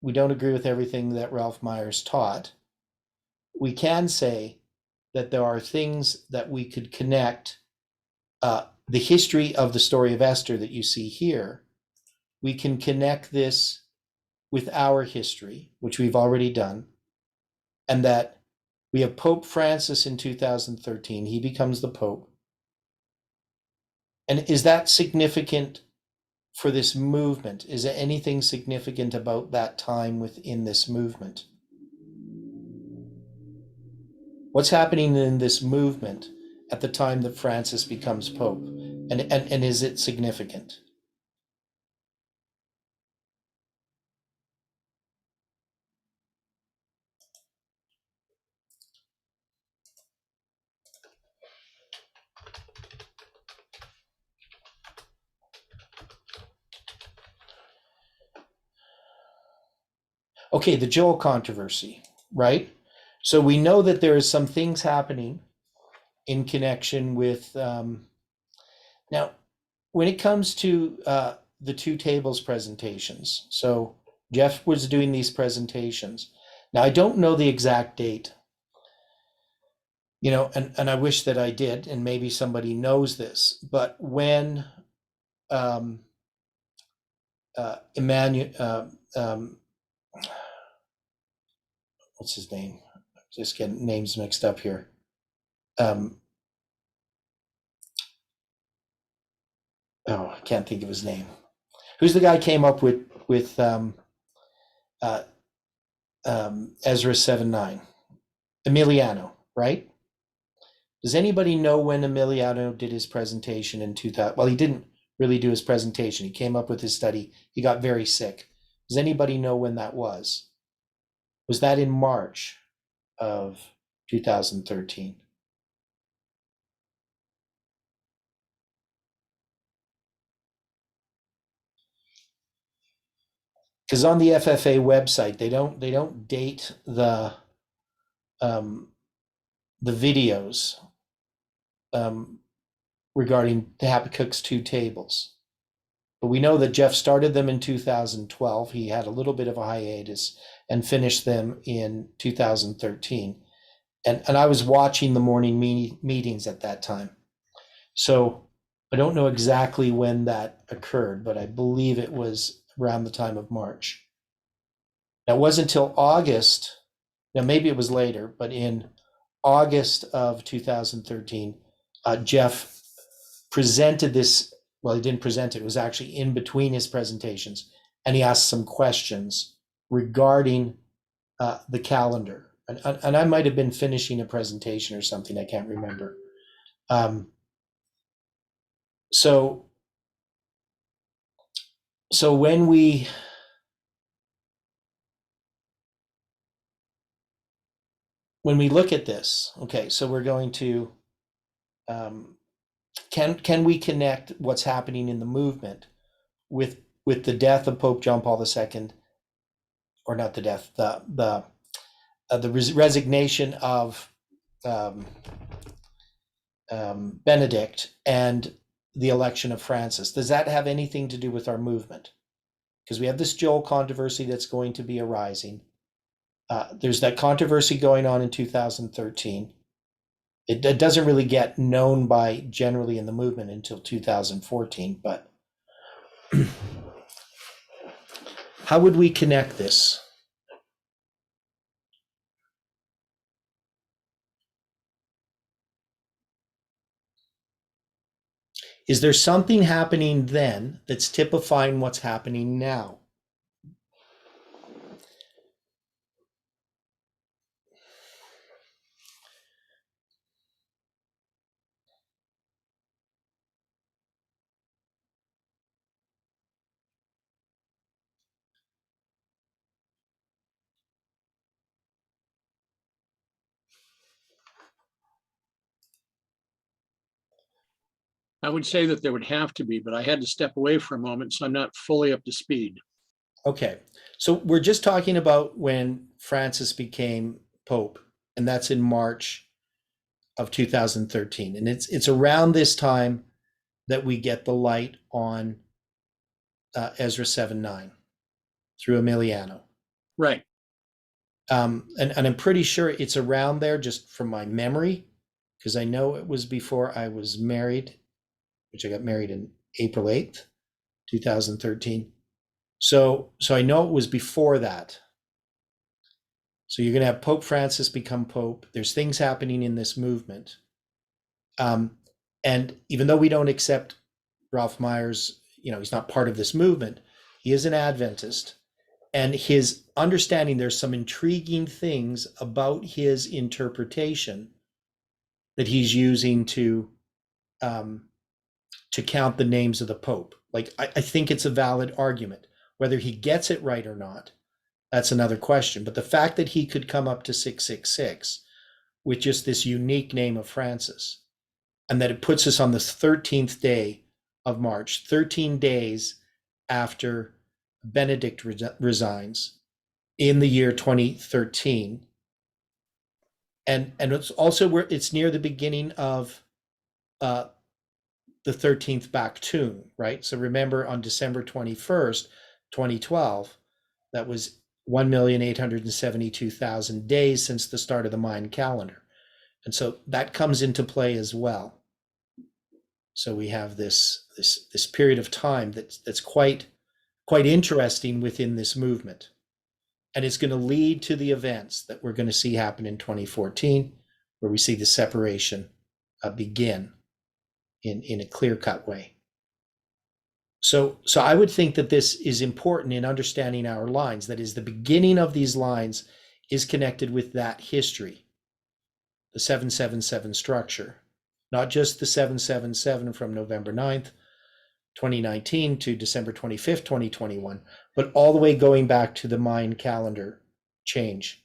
agree with everything that Ralph Myers taught, we can say that there are things that we could connect. The history of the story of Esther that you see here, we can connect this with our history, which we've already done, and that we have Pope Francis in 2013. He becomes the Pope. And is that significant for this movement? Is there anything significant about that time within this movement? What's happening in this movement at the time that Francis becomes Pope? And is it significant? Okay, the Joel controversy, right? So we know that there is some things happening in connection with now when it comes to the two tables presentations. So Jeff was doing these presentations. Now I don't know the exact date, and I wish that I did, and maybe somebody knows this, but when Emmanuel, what's his name? Just getting names mixed up here. I can't think of his name. Who's the guy came up with Ezra 7:9? Emiliano, right? Does anybody know when Emiliano did his presentation in 2000? Well, he didn't really do his presentation. He came up with his study. He got very sick. Does anybody know when that was? Was that in March of 2013? Because on the FFA website, they don't date the videos regarding the Habakkuk's two tables. But we know that Jeff started them in 2012. He had a little bit of a hiatus and finished them in 2013. And I was watching the morning meetings at that time. So I don't know exactly when that occurred, but I believe it was around the time of March. Now, it wasn't until August, now maybe it was later, but in August of 2013, Jeff presented this. Well, he didn't present it. It was actually in between his presentations, and he asked some questions regarding the calendar. And I might have been finishing a presentation or something. I can't remember. So when we look at this, okay, so we're going to can we connect what's happening in the movement with the death of Pope John Paul II, or not the death, the resignation of Benedict and the election of Francis? Does that have anything to do with our movement? Because we have this Joel controversy that's going to be arising. There's that controversy going on in 2013. It doesn't really get known by generally in the movement until 2014, but how would we connect this? Is there something happening then that's typifying what's happening now? I would say that there would have to be, but I had to step away for a moment, so I'm not fully up to speed. Okay, so we're just talking about when Francis became Pope, and that's in March of 2013. And it's around this time that we get the light on Ezra 7:9 through Emiliano. Right. And I'm pretty sure it's around there, just from my memory, because I know it was before I was married, which I got married in April 8th, 2013. So I know it was before that. So you're going to have Pope Francis become Pope. There's things happening in this movement. And even though we don't accept Ralph Myers, he's not part of this movement, he is an Adventist. And his understanding, there's some intriguing things about his interpretation that he's using to count the names of the Pope. Like, I think it's a valid argument. Whether he gets it right or not, that's another question. But the fact that he could come up to 666 with just this unique name of Francis, and that it puts us on the 13th day of March, 13 days after Benedict resigns, in the year 2013. And it's also where it's near the beginning of the 13th Baktun, right? So remember on December 21st, 2012, that was 1,872,000 days since the start of the Mayan calendar. And so that comes into play as well. So we have this period of time that's quite interesting within this movement. And it's going to lead to the events that we're going to see happen in 2014, where we see the separation begin in a clear-cut way. So I would think that this is important in understanding our lines. That is, the beginning of these lines is connected with that history, the 777 structure, not just the 777 from November 9th, 2019 to December 25th, 2021, but all the way going back to the Mayan calendar change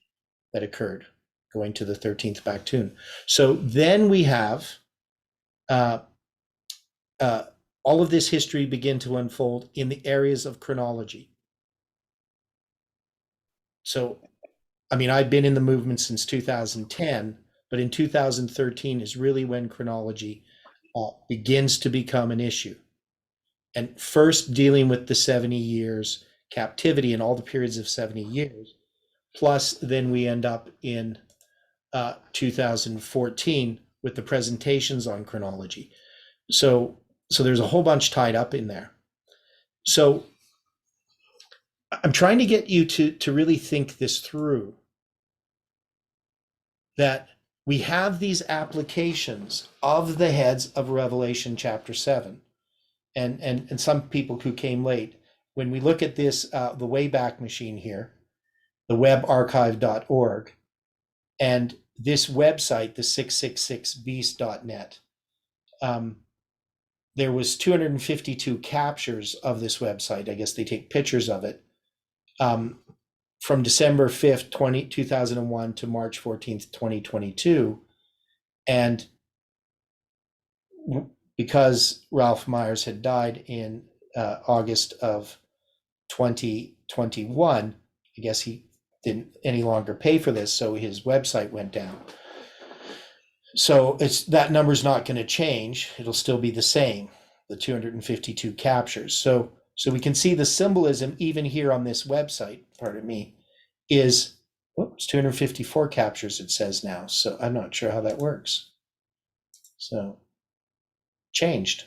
that occurred, going to the 13th Baktun. So then we have all of this history begin to unfold in the areas of chronology. So, I mean, I've been in the movement since 2010, but in 2013 is really when chronology begins to become an issue. And first dealing with the 70 years captivity and all the periods of 70 years, plus then we end up in 2014 with the presentations on chronology. So there's a whole bunch tied up in there. So I'm trying to get you to really think this through, that we have these applications of the heads of Revelation chapter 7. And some people who came late, when we look at this, the Wayback Machine here, the webarchive.org, and this website, the 666beast.net, there was 252 captures of this website. I guess they take pictures of it, from December 5th, 2001 to March 14th, 2022. And because Ralph Myers had died in August of 2021, I guess he didn't any longer pay for this, so his website went down. So that number's not going to change. It'll still be the same, the 252 captures. So we can see the symbolism even here on this website, pardon me, is, it's 254 captures it says now. So I'm not sure how that works. So changed.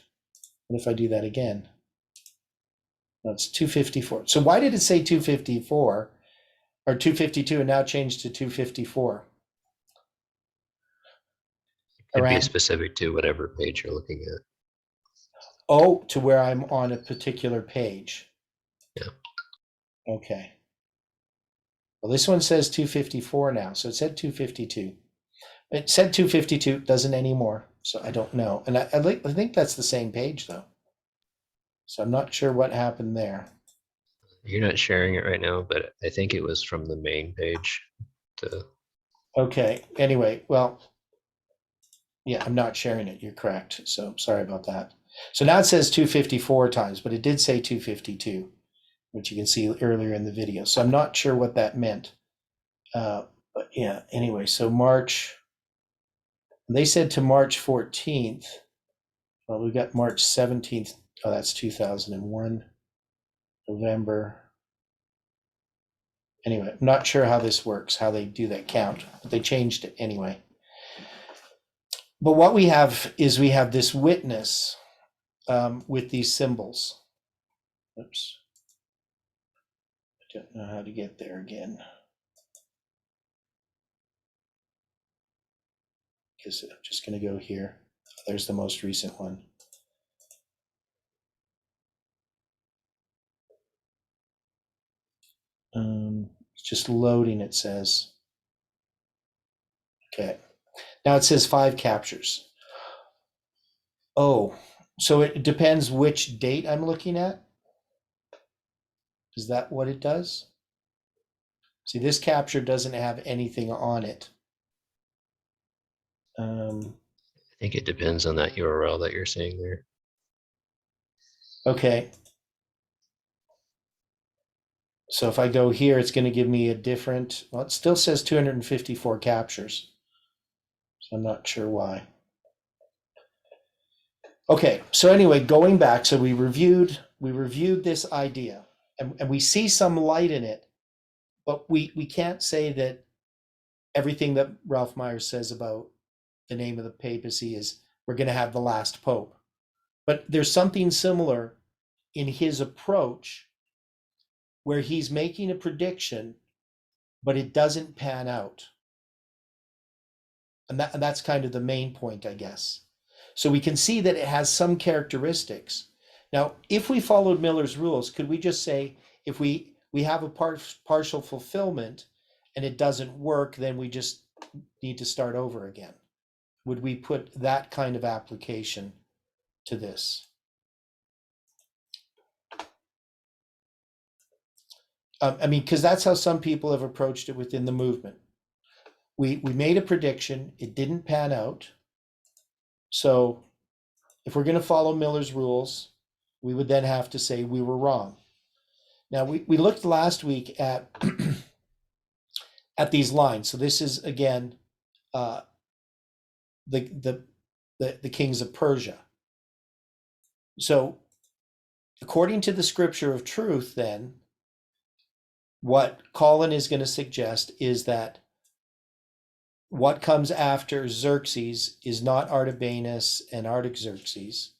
And if I do that again, no, it's 254. So why did it say 254 or 252 and now change to 254? Could be specific to whatever page you're looking at. Oh, to where I'm on a particular page. Yeah. Okay. Well, this one says 254 now, so it said 252. It said 252, doesn't anymore, so I don't know. And I think that's the same page, though. So I'm not sure what happened there. You're not sharing it right now, but I think it was from the main page to. Okay, anyway, well, yeah, I'm not sharing it. You're correct. So sorry about that. So now it says 254 times, but it did say 252, which you can see earlier in the video. So I'm not sure what that meant. But yeah, anyway, so March, they said to March 14th. Well, we got March 17th. Oh, that's 2001. November. Anyway, I'm not sure how this works, how they do that count, but they changed it anyway. But what we have is we have this witness with these symbols. Oops. I don't know how to get there again. Because I'm just going to go here. There's the most recent one. It's just loading, it says. Okay. Now it says 5 captures. Oh, so it depends which date I'm looking at? Is that what it does? See, this capture doesn't have anything on it. I think it depends on that URL that you're seeing there. Okay. So if I go here, it's going to give me a different, well, it still says 254 captures. So I'm not sure why. Okay, so anyway, going back, so we reviewed this idea and we see some light in it, but we can't say that everything that Ralph Myers says about the name of the papacy is we're going to have the last pope. But there's something similar in his approach where he's making a prediction, but it doesn't pan out. And that's kind of the main point, I guess. So we can see that it has some characteristics. Now, if we followed Miller's rules, could we just say if we have a partial fulfillment and it doesn't work, then we just need to start over again? Would we put that kind of application to this? I mean, because that's how some people have approached it within the movement. We made a prediction, it didn't pan out. So if we're going to follow Miller's rules, we would then have to say we were wrong. Now we looked last week at at these lines. So this is again the kings of Persia. So according to the scripture of truth, then what Colin is going to suggest is that what comes after Xerxes is not Artabanus and Artaxerxes,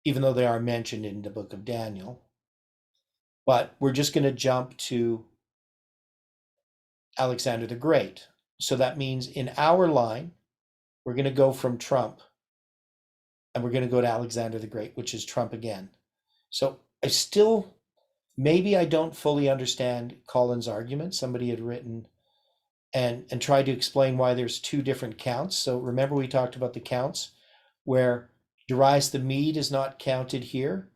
even though they are mentioned in the book of Daniel. But we're just going to jump to Alexander the Great. So that means in our line, we're going to go from Trump and we're going to go to Alexander the Great, which is Trump again. So maybe I don't fully understand Colin's argument. Somebody had written and tried to explain why there's two different counts. So remember we talked about the counts where Darius the Mede is not counted here,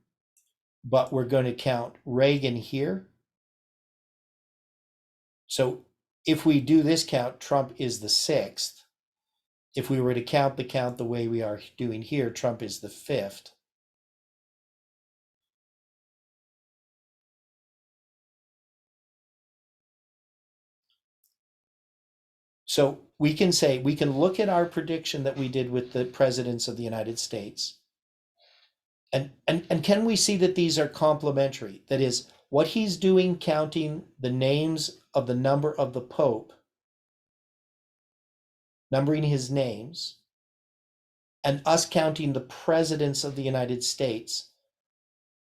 but we're going to count Reagan here. So if we do this count, Trump is the 6th. If we were to count the way we are doing here, Trump is the 5th. So we can look at our prediction that we did with the presidents of the United States. And can we see that these are complementary? That is, what he's doing, counting the names of the number of the Pope, numbering his names, and us counting the presidents of the United States.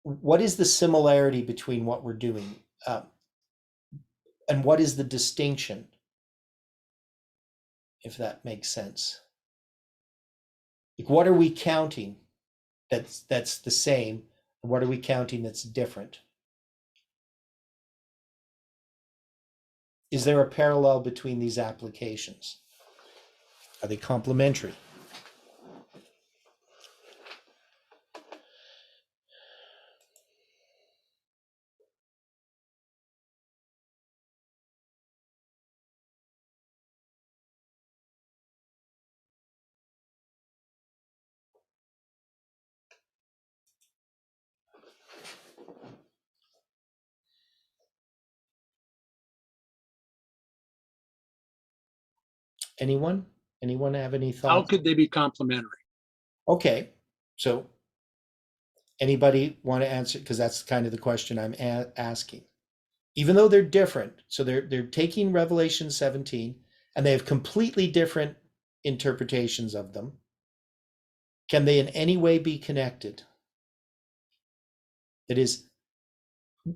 What is the similarity between what we're doing? And what is the distinction? If that makes sense. Like, what are we counting that's the same? And what are we counting that's different? Is there a parallel between these applications? Are they complementary? Anyone have any thoughts? How could they be complementary? Okay, so anybody want to answer? Because that's kind of the question I'm asking. Even though they're different, so they're taking Revelation 17 and they have completely different interpretations of them. Can they in any way be connected? That is,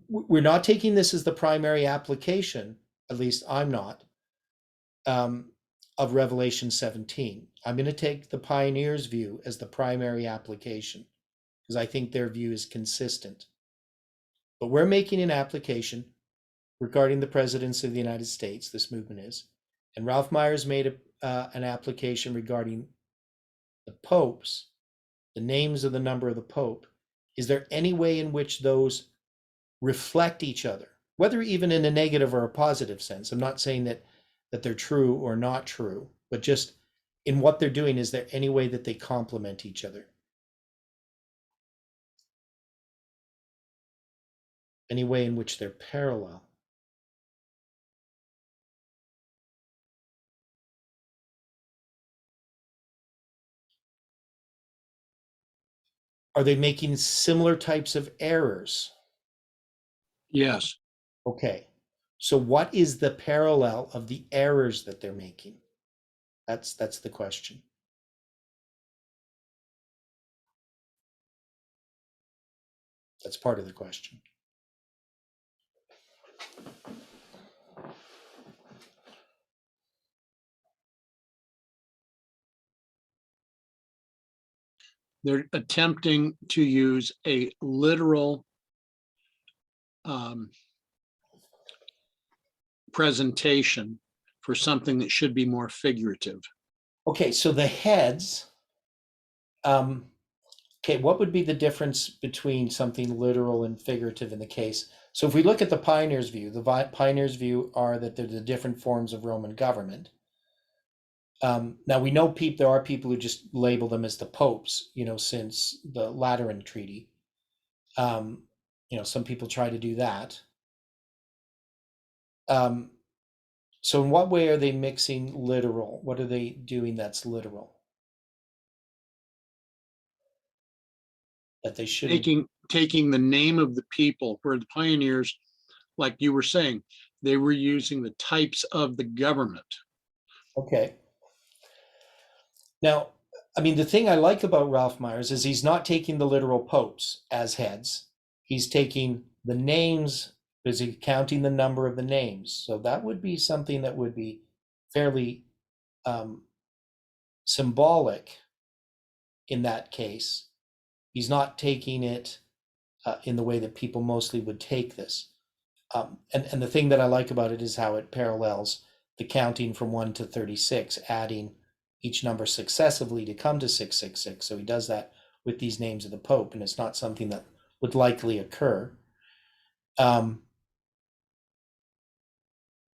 we're not taking this as the primary application, at least I'm not, of Revelation 17. I'm going to take the pioneers' view as the primary application because I think their view is consistent. But we're making an application regarding the presidents of the United States, this movement is, and Ralph Myers made an application regarding the popes, the names of the number of the pope. Is there any way in which those reflect each other, whether even in a negative or a positive sense? I'm not saying that they're true or not true, but just in what they're doing, is there any way that they complement each other? any way in which they're parallel. Are they making similar types of errors? Yes. Okay. So what is the parallel of the errors that they're making? That's the question. That's part of the question. They're attempting to use a literal presentation for something that should be more figurative. Okay, so the heads, okay, what would be the difference between something literal and figurative in the case? So if we look at the Pioneers' view, the Pioneers' view are that they're the different forms of Roman government. Now we know there are people who just label them as the popes, since the Lateran Treaty. Some people try to do that. So in what way are they mixing literal? What are they doing that's literal? That they shouldn't. Taking the name of the people, where the pioneers, like you were saying, they were using the types of the government. Okay. Now, I mean, the thing I like about Ralph Myers is he's not taking the literal popes as heads. He's taking the names, because he's counting the number of the names. So that would be something that would be fairly symbolic in that case. He's not taking it in the way that people mostly would take this. And the thing that I like about it is how it parallels the counting from 1 to 36, adding each number successively to come to 666. So he does that with these names of the Pope, and it's not something that would likely occur. And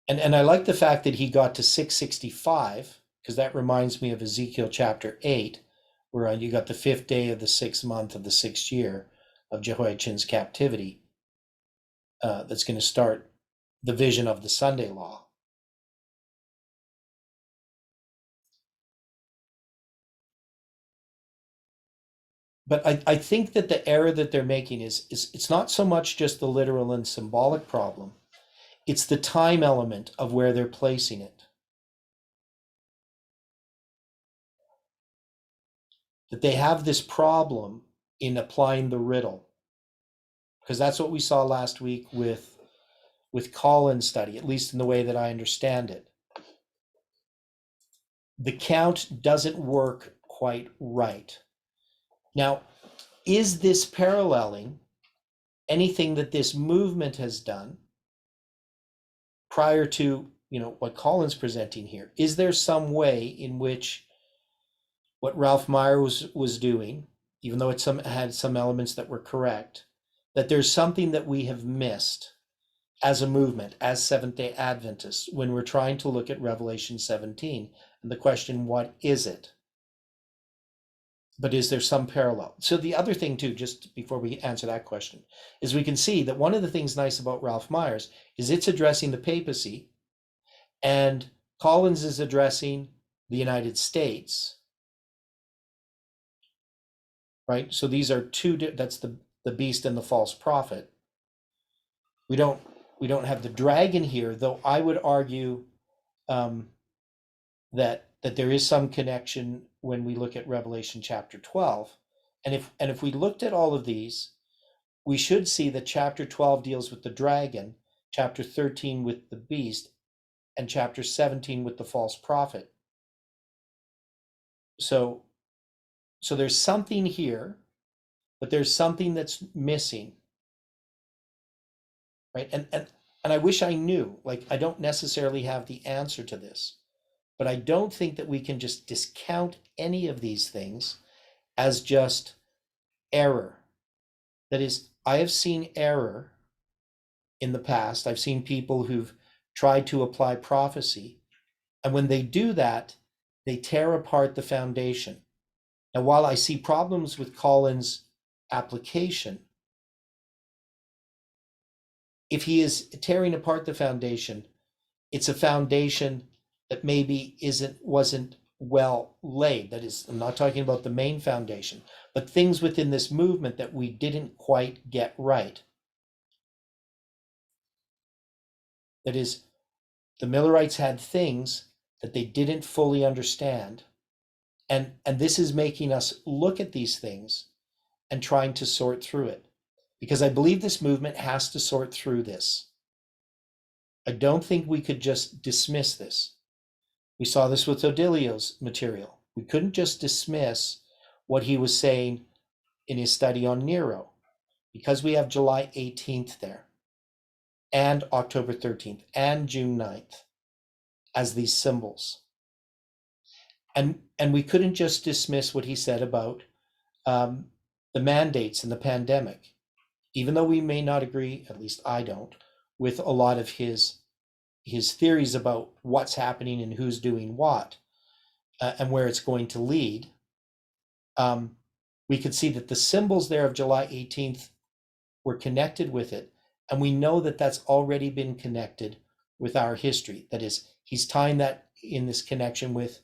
I like the fact that he got to 665, because that reminds me of Ezekiel chapter 8, where you got the 5th day of the 6th month of the 6th year of Jehoiachin's captivity. That's going to start the vision of the Sunday law. But I think that the error that they're making is it's not so much just the literal and symbolic problem. It's the time element of where they're placing it. That they have this problem in applying the riddle. Because that's what we saw last week with Collins' study, at least in the way that I understand it. The count doesn't work quite right. Now, is this paralleling anything that this movement has done prior to, what Collins presenting here? Is there some way in which what Ralph Myers was doing, even though it had some elements that were correct, that there's something that we have missed as a movement, as Seventh-day Adventists, when we're trying to look at Revelation 17, and the question, what is it? But is there some parallel? So the other thing too, just before we answer that question, is we can see that one of the things nice about Ralph Myers is it's addressing the papacy, and Collins is addressing the United States, right? So these are that's the beast and the false prophet. We don't have the dragon here, though I would argue that there is some connection when we look at Revelation chapter 12. And if we looked at all of these, we should see that chapter 12 deals with the dragon, chapter 13 with the beast, and chapter 17 with the false prophet. So there's something here, but there's something that's missing. Right? And I wish I knew, I don't necessarily have the answer to this, but I don't think that we can just discount any of these things as just error. That is, I have seen error in the past. I've seen people who've tried to apply prophecy, and when they do that, they tear apart the foundation. Now, while I see problems with Collins' application, if he is tearing apart the foundation, it's a foundation that maybe wasn't well laid. That is, I'm not talking about the main foundation, but things within this movement that we didn't quite get right. That is, the Millerites had things that they didn't fully understand. And this is making us look at these things and trying to sort through it. Because I believe this movement has to sort through this. I don't think we could just dismiss this. We saw this with Odilio's material. We couldn't just dismiss what he was saying in his study on Nero, because we have July 18th there, and October 13th, and June 9th as these symbols. And we couldn't just dismiss what he said about the mandates and the pandemic, even though we may not agree, at least I don't, with a lot of his theories about what's happening and who's doing what, and where it's going to lead. We could see that the symbols there of July 18th were connected with it, and we know that that's already been connected with our history. That is, he's tying that in this connection with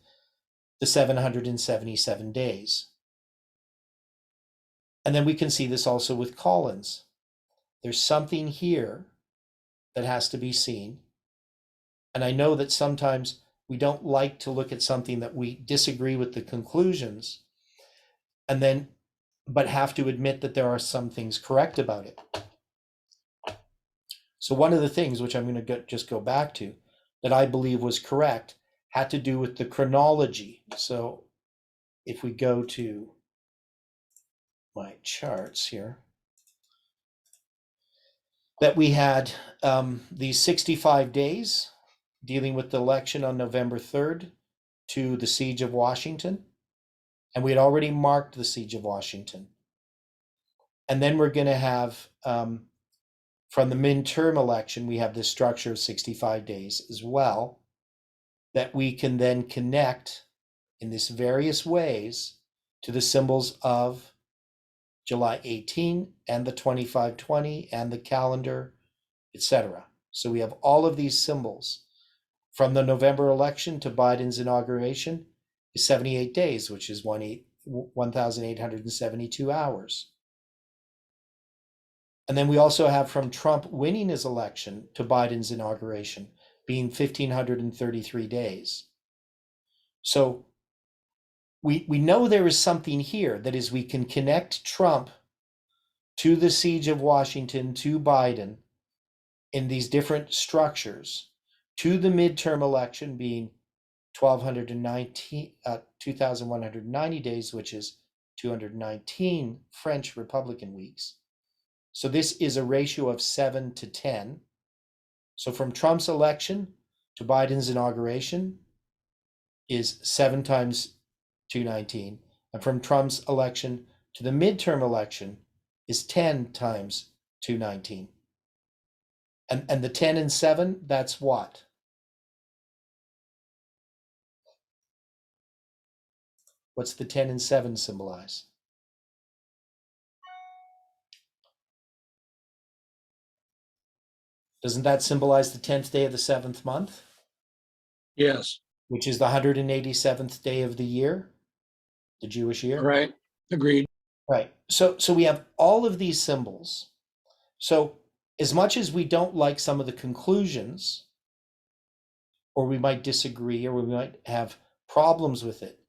the 777 days. And then we can see this also with Collins. There's something here that has to be seen. And I know that sometimes we don't like to look at something that we disagree with the conclusions, and then, but have to admit that there are some things correct about it. So one of the things, which I'm going to just go back to, that I believe was correct, had to do with the chronology. So if we go to my charts here, that we had these 65 days dealing with the election on November 3rd to the siege of Washington. And we had already marked the siege of Washington. And then we're going to have, from the midterm election, we have this structure of 65 days as well, that we can then connect in these various ways to the symbols of July 18 and the 2520 and the calendar, etc. So we have all of these symbols. From the November election to Biden's inauguration is 78 days, which is 1,872 hours. And then we also have from Trump winning his election to Biden's inauguration being 1,533 days. So we know there is something here, that is, we can connect Trump to the siege of Washington, to Biden in these different structures, to the midterm election being 2,190 days, which is 219 French Republican weeks. So this is a ratio of 7 to 10. So from Trump's election to Biden's inauguration is 7 times 219. And from Trump's election to the midterm election is 10 times 219. And the 10 and 7, that's what? What's the 10 and 7 symbolize? Doesn't that symbolize the 10th day of the 7th month? Yes. Which is the 187th day of the year, the Jewish year? Right. Agreed. Right. So we have all of these symbols. So as much as we don't like some of the conclusions, or we might disagree, or we might have problems with it,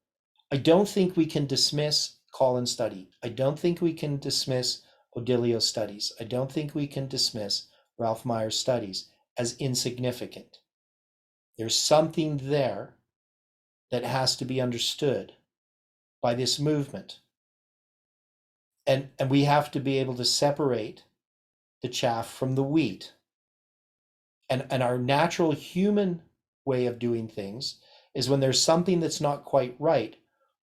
I don't think we can dismiss Collins' study. I don't think we can dismiss Odilio's studies. I don't think we can dismiss Ralph Meyer's studies as insignificant. There's something there that has to be understood by this movement. And we have to be able to separate the chaff from the wheat. And our natural human way of doing things is when there's something that's not quite right,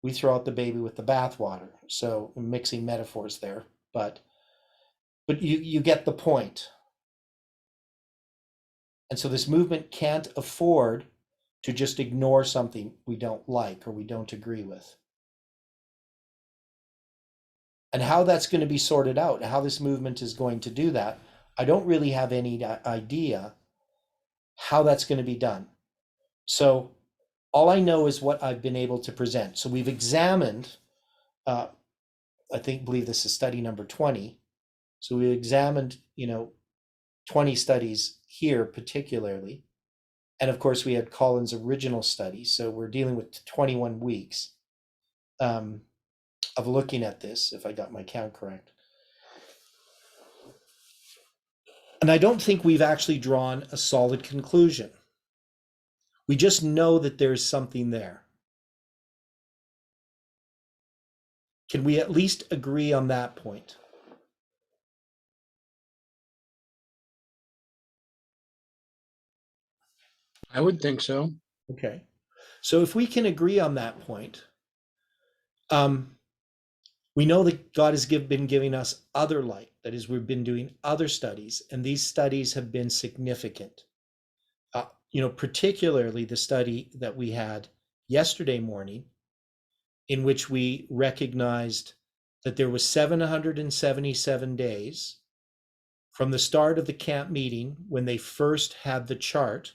we throw out the baby with the bathwater. So I'm mixing metaphors there, but you get the point. And so this movement can't afford to just ignore something we don't like or we don't agree with. And how that's going to be sorted out, how this movement is going to do that, I don't really have any idea how that's going to be done. So all I know is what I've been able to present. So we've examined, believe this is study number 20. So we examined, 20 studies here particularly. And of course, we had Colin's original study. So we're dealing with 21 weeks of looking at this, if I got my count correct. And I don't think we've actually drawn a solid conclusion. We just know that there's something there. Can we at least agree on that point? I would think so. Okay. So if we can agree on that point, we know that God has been giving us other light. That is, we've been doing other studies, and these studies have been significant. Particularly the study that we had yesterday morning, in which we recognized that there was 777 days from the start of the camp meeting when they first had the chart,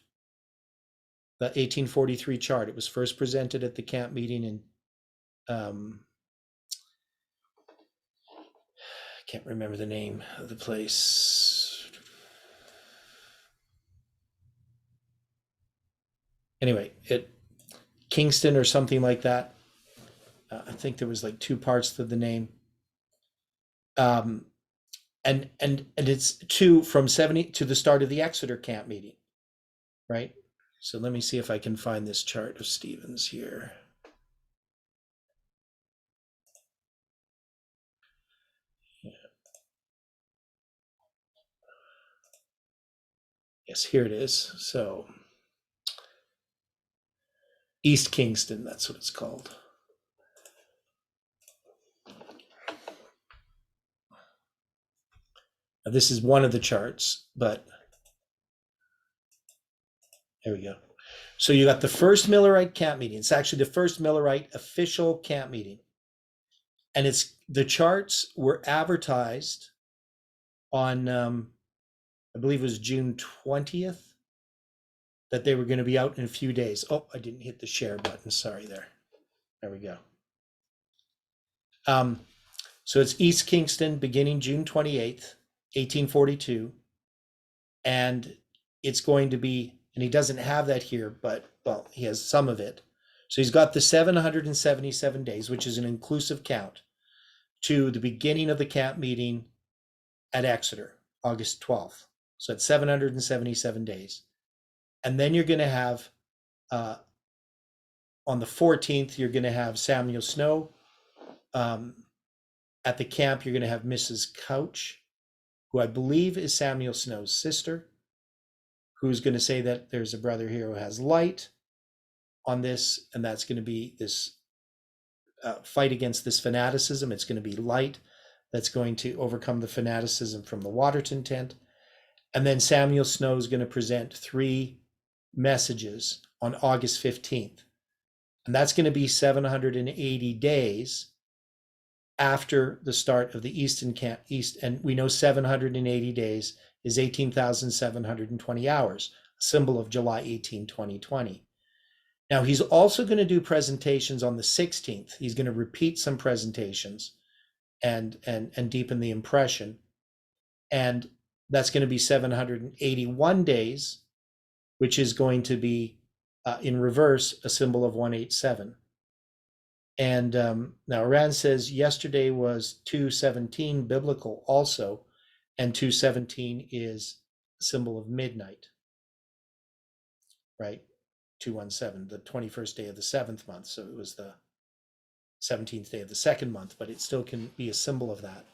the 1843 chart. It was first presented at the camp meeting in, I can't remember the name of the place. Anyway, Kingston or something like that. I think there was like two parts to the name. And it's from 70 to the start of the Exeter camp meeting, right? So let me see if I can find this chart of Stevens here. Yeah. Yes, here it is. So East Kingston, that's what it's called. Now, this is one of the charts, but there we go. So you got the first Millerite camp meeting. It's actually the first Millerite official camp meeting. And the charts were advertised on, I believe it was June 20th, that they were going to be out in a few days. Oh, I didn't hit the share button. Sorry there. There we go. So it's East Kingston beginning June 28th, 1842. And it's going to be, and he doesn't have that here, but well, he has some of it. So he's got the 777 days, which is an inclusive count, to the beginning of the camp meeting at Exeter, August 12th. So it's 777 days. And then you're going to have, on the 14th, you're going to have Samuel Snow. At the camp, you're going to have Mrs. Couch, who I believe is Samuel Snow's sister, who's going to say that there's a brother here who has light on this, and that's going to be this fight against this fanaticism. It's going to be light that's going to overcome the fanaticism from the Waterton tent. And then Samuel Snow is going to present 3 messages on August 15th. And that's going to be 780 days after the start of the Eastern camp East. And we know 780 days is 18,720 hours, a symbol of July 18, 2020. Now he's also going to do presentations on the 16th. He's going to repeat some presentations and deepen the impression. And that's going to be 781 days, which is going to be in reverse, a symbol of 187. And now Rand says yesterday was 217 biblical also, and 217 is a symbol of midnight, right? 217, the 21st day of the 7th month. So it was the 17th day of the 2nd month, but it still can be a symbol of that.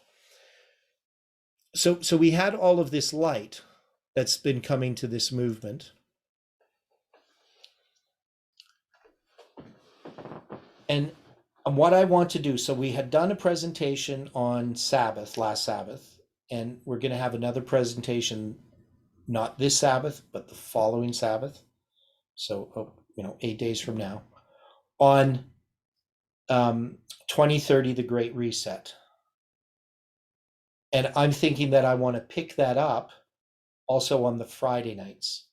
So we had all of this light that's been coming to this movement. And what I want to do, so we had done a presentation on Sabbath, last Sabbath, and we're going to have another presentation, not this Sabbath, but the following Sabbath. So, 8 days from now, on 2030, the Great Reset. And I'm thinking that I want to pick that up also on the Friday nights,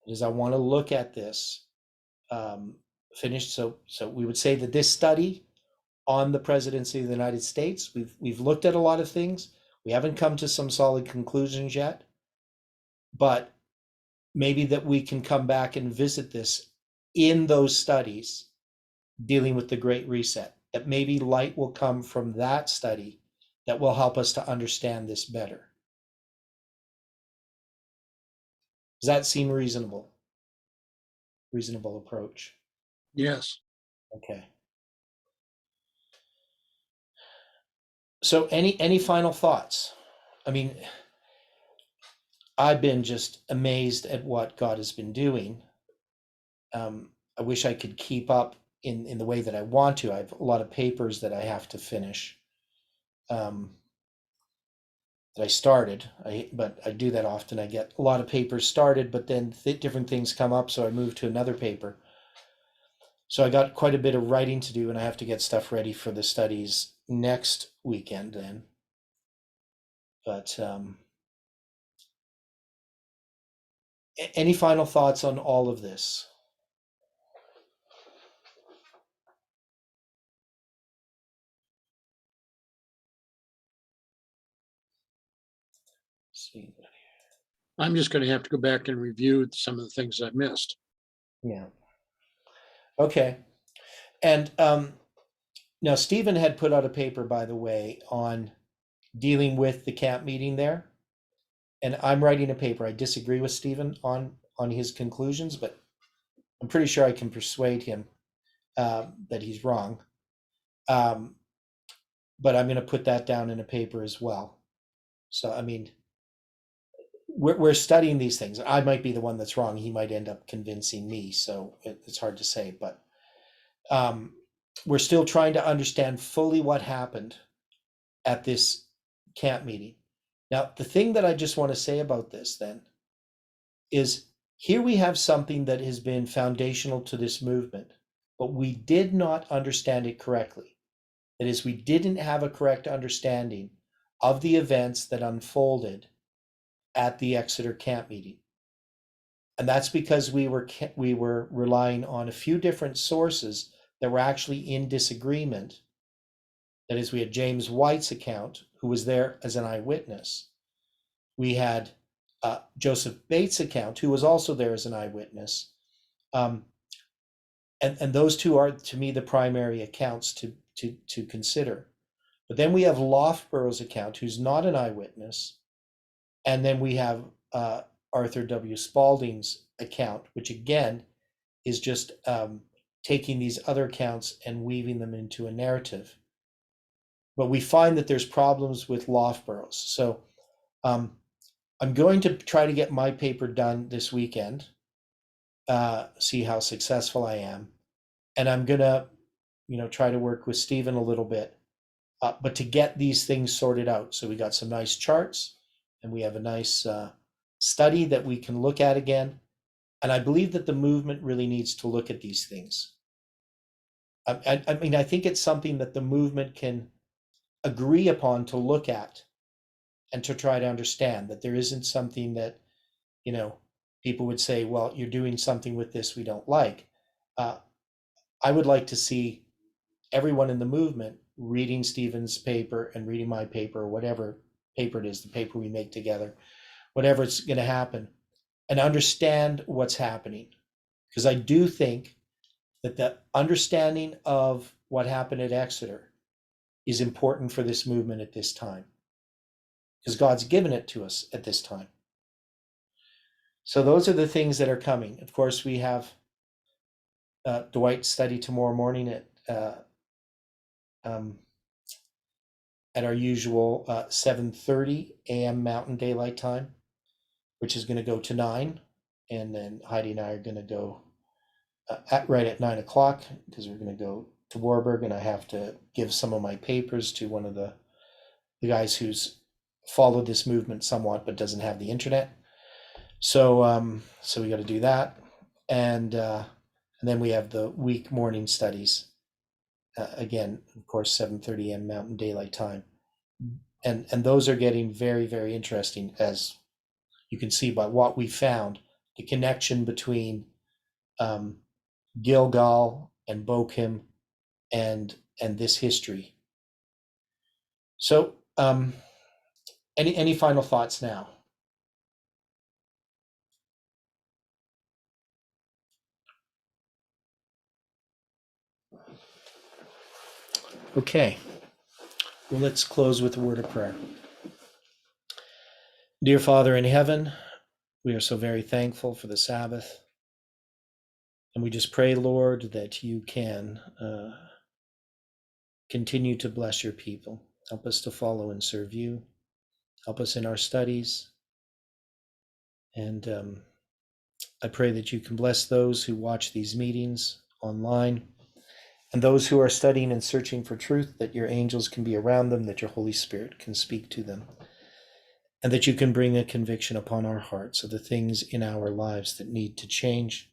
because I want to look at this finished. So we would say that this study on the presidency of the United States, we've looked at a lot of things. We haven't come to some solid conclusions yet, but maybe that we can come back and visit this in those studies dealing with the Great Reset, that maybe light will come from that study that will help us to understand this better. Does that seem reasonable? Reasonable approach. Yes. Okay. So any final thoughts? I mean, I've been just amazed at what God has been doing. I wish I could keep up in the way that I want to. I have a lot of papers that I have to finish. That I started, but I do that often. I get a lot of papers started, but then different things come up, so I move to another paper. So I got quite a bit of writing to do, and I have to get stuff ready for the studies next weekend then. But any final thoughts on all of this? See. I'm just going to have to go back and review some of the things I've missed. Yeah. Okay. And now Stephen had put out a paper, by the way, on dealing with the camp meeting there. And I'm writing a paper. I disagree with Stephen on his conclusions, but I'm pretty sure I can persuade him that he's wrong. But I'm going to put that down in a paper as well. So, I mean, we're studying these things. I might be the one that's wrong. He might end up convincing me. So it's hard to say. But we're still trying to understand fully what happened at this camp meeting. Now, the thing that I just want to say about this then is here we have something that has been foundational to this movement, but we did not understand it correctly. That is, we didn't have a correct understanding of the events that unfolded at the Exeter camp meeting. And that's because we were relying on a few different sources that were actually in disagreement. That is, we had James White's account, who was there as an eyewitness. We had Joseph Bates' account, who was also there as an eyewitness. And those two are, to me, the primary accounts to consider. But then we have Loughborough's account, who's not an eyewitness. And then we have Arthur W. Spaulding's account, which again is just taking these other accounts and weaving them into a narrative. But we find that there's problems with Loughborough's. So I'm going to try to get my paper done this weekend, see how successful I am. And I'm going to, try to work with Stephen a little bit, but to get these things sorted out. So we got some nice charts and we have a nice study that we can look at again. And I believe that the movement really needs to look at these things. I mean, I think it's something that the movement can agree upon to look at and to try to understand, that there isn't something that, people would say, well, you're doing something with this we don't like. I would like to see everyone in the movement reading Stephen's paper and reading my paper, or whatever paper it is, the paper we make together, whatever it's going to happen, and understand what's happening. Because I do think that the understanding of what happened at Exeter is important for this movement at this time, because God's given it to us at this time. So those are the things that are coming. Of course, we have Dwight's study tomorrow morning at our usual 7:30 a.m. Mountain Daylight Time, which is going to go to 9. And then Heidi and I are going to go right at 9 o'clock, because we're going to go to Warburg, and I have to give some of my papers to one of the guys who's followed this movement somewhat but doesn't have the internet. So we got to do that, and then we have the week morning studies. Again, of course, 7:30 a.m. Mountain Daylight Time. And those are getting very, very interesting, as you can see by what we found, the connection between Gilgal and Bochum and this history. So any final thoughts now? Okay, well, let's close with a word of prayer. Dear Father in heaven, we are so very thankful for the Sabbath. And we just pray, Lord, that you can continue to bless your people. Help us to follow and serve you. Help us in our studies. And I pray that you can bless those who watch these meetings online and those who are studying and searching for truth, that your angels can be around them, that your Holy Spirit can speak to them, and that you can bring a conviction upon our hearts of the things in our lives that need to change,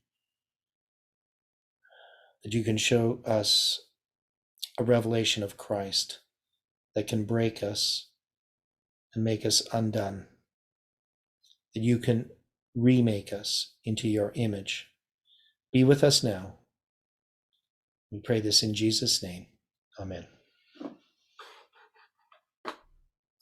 that you can show us a revelation of Christ that can break us and make us undone, that you can remake us into your image. Be with us now. We pray this in Jesus' name. Amen.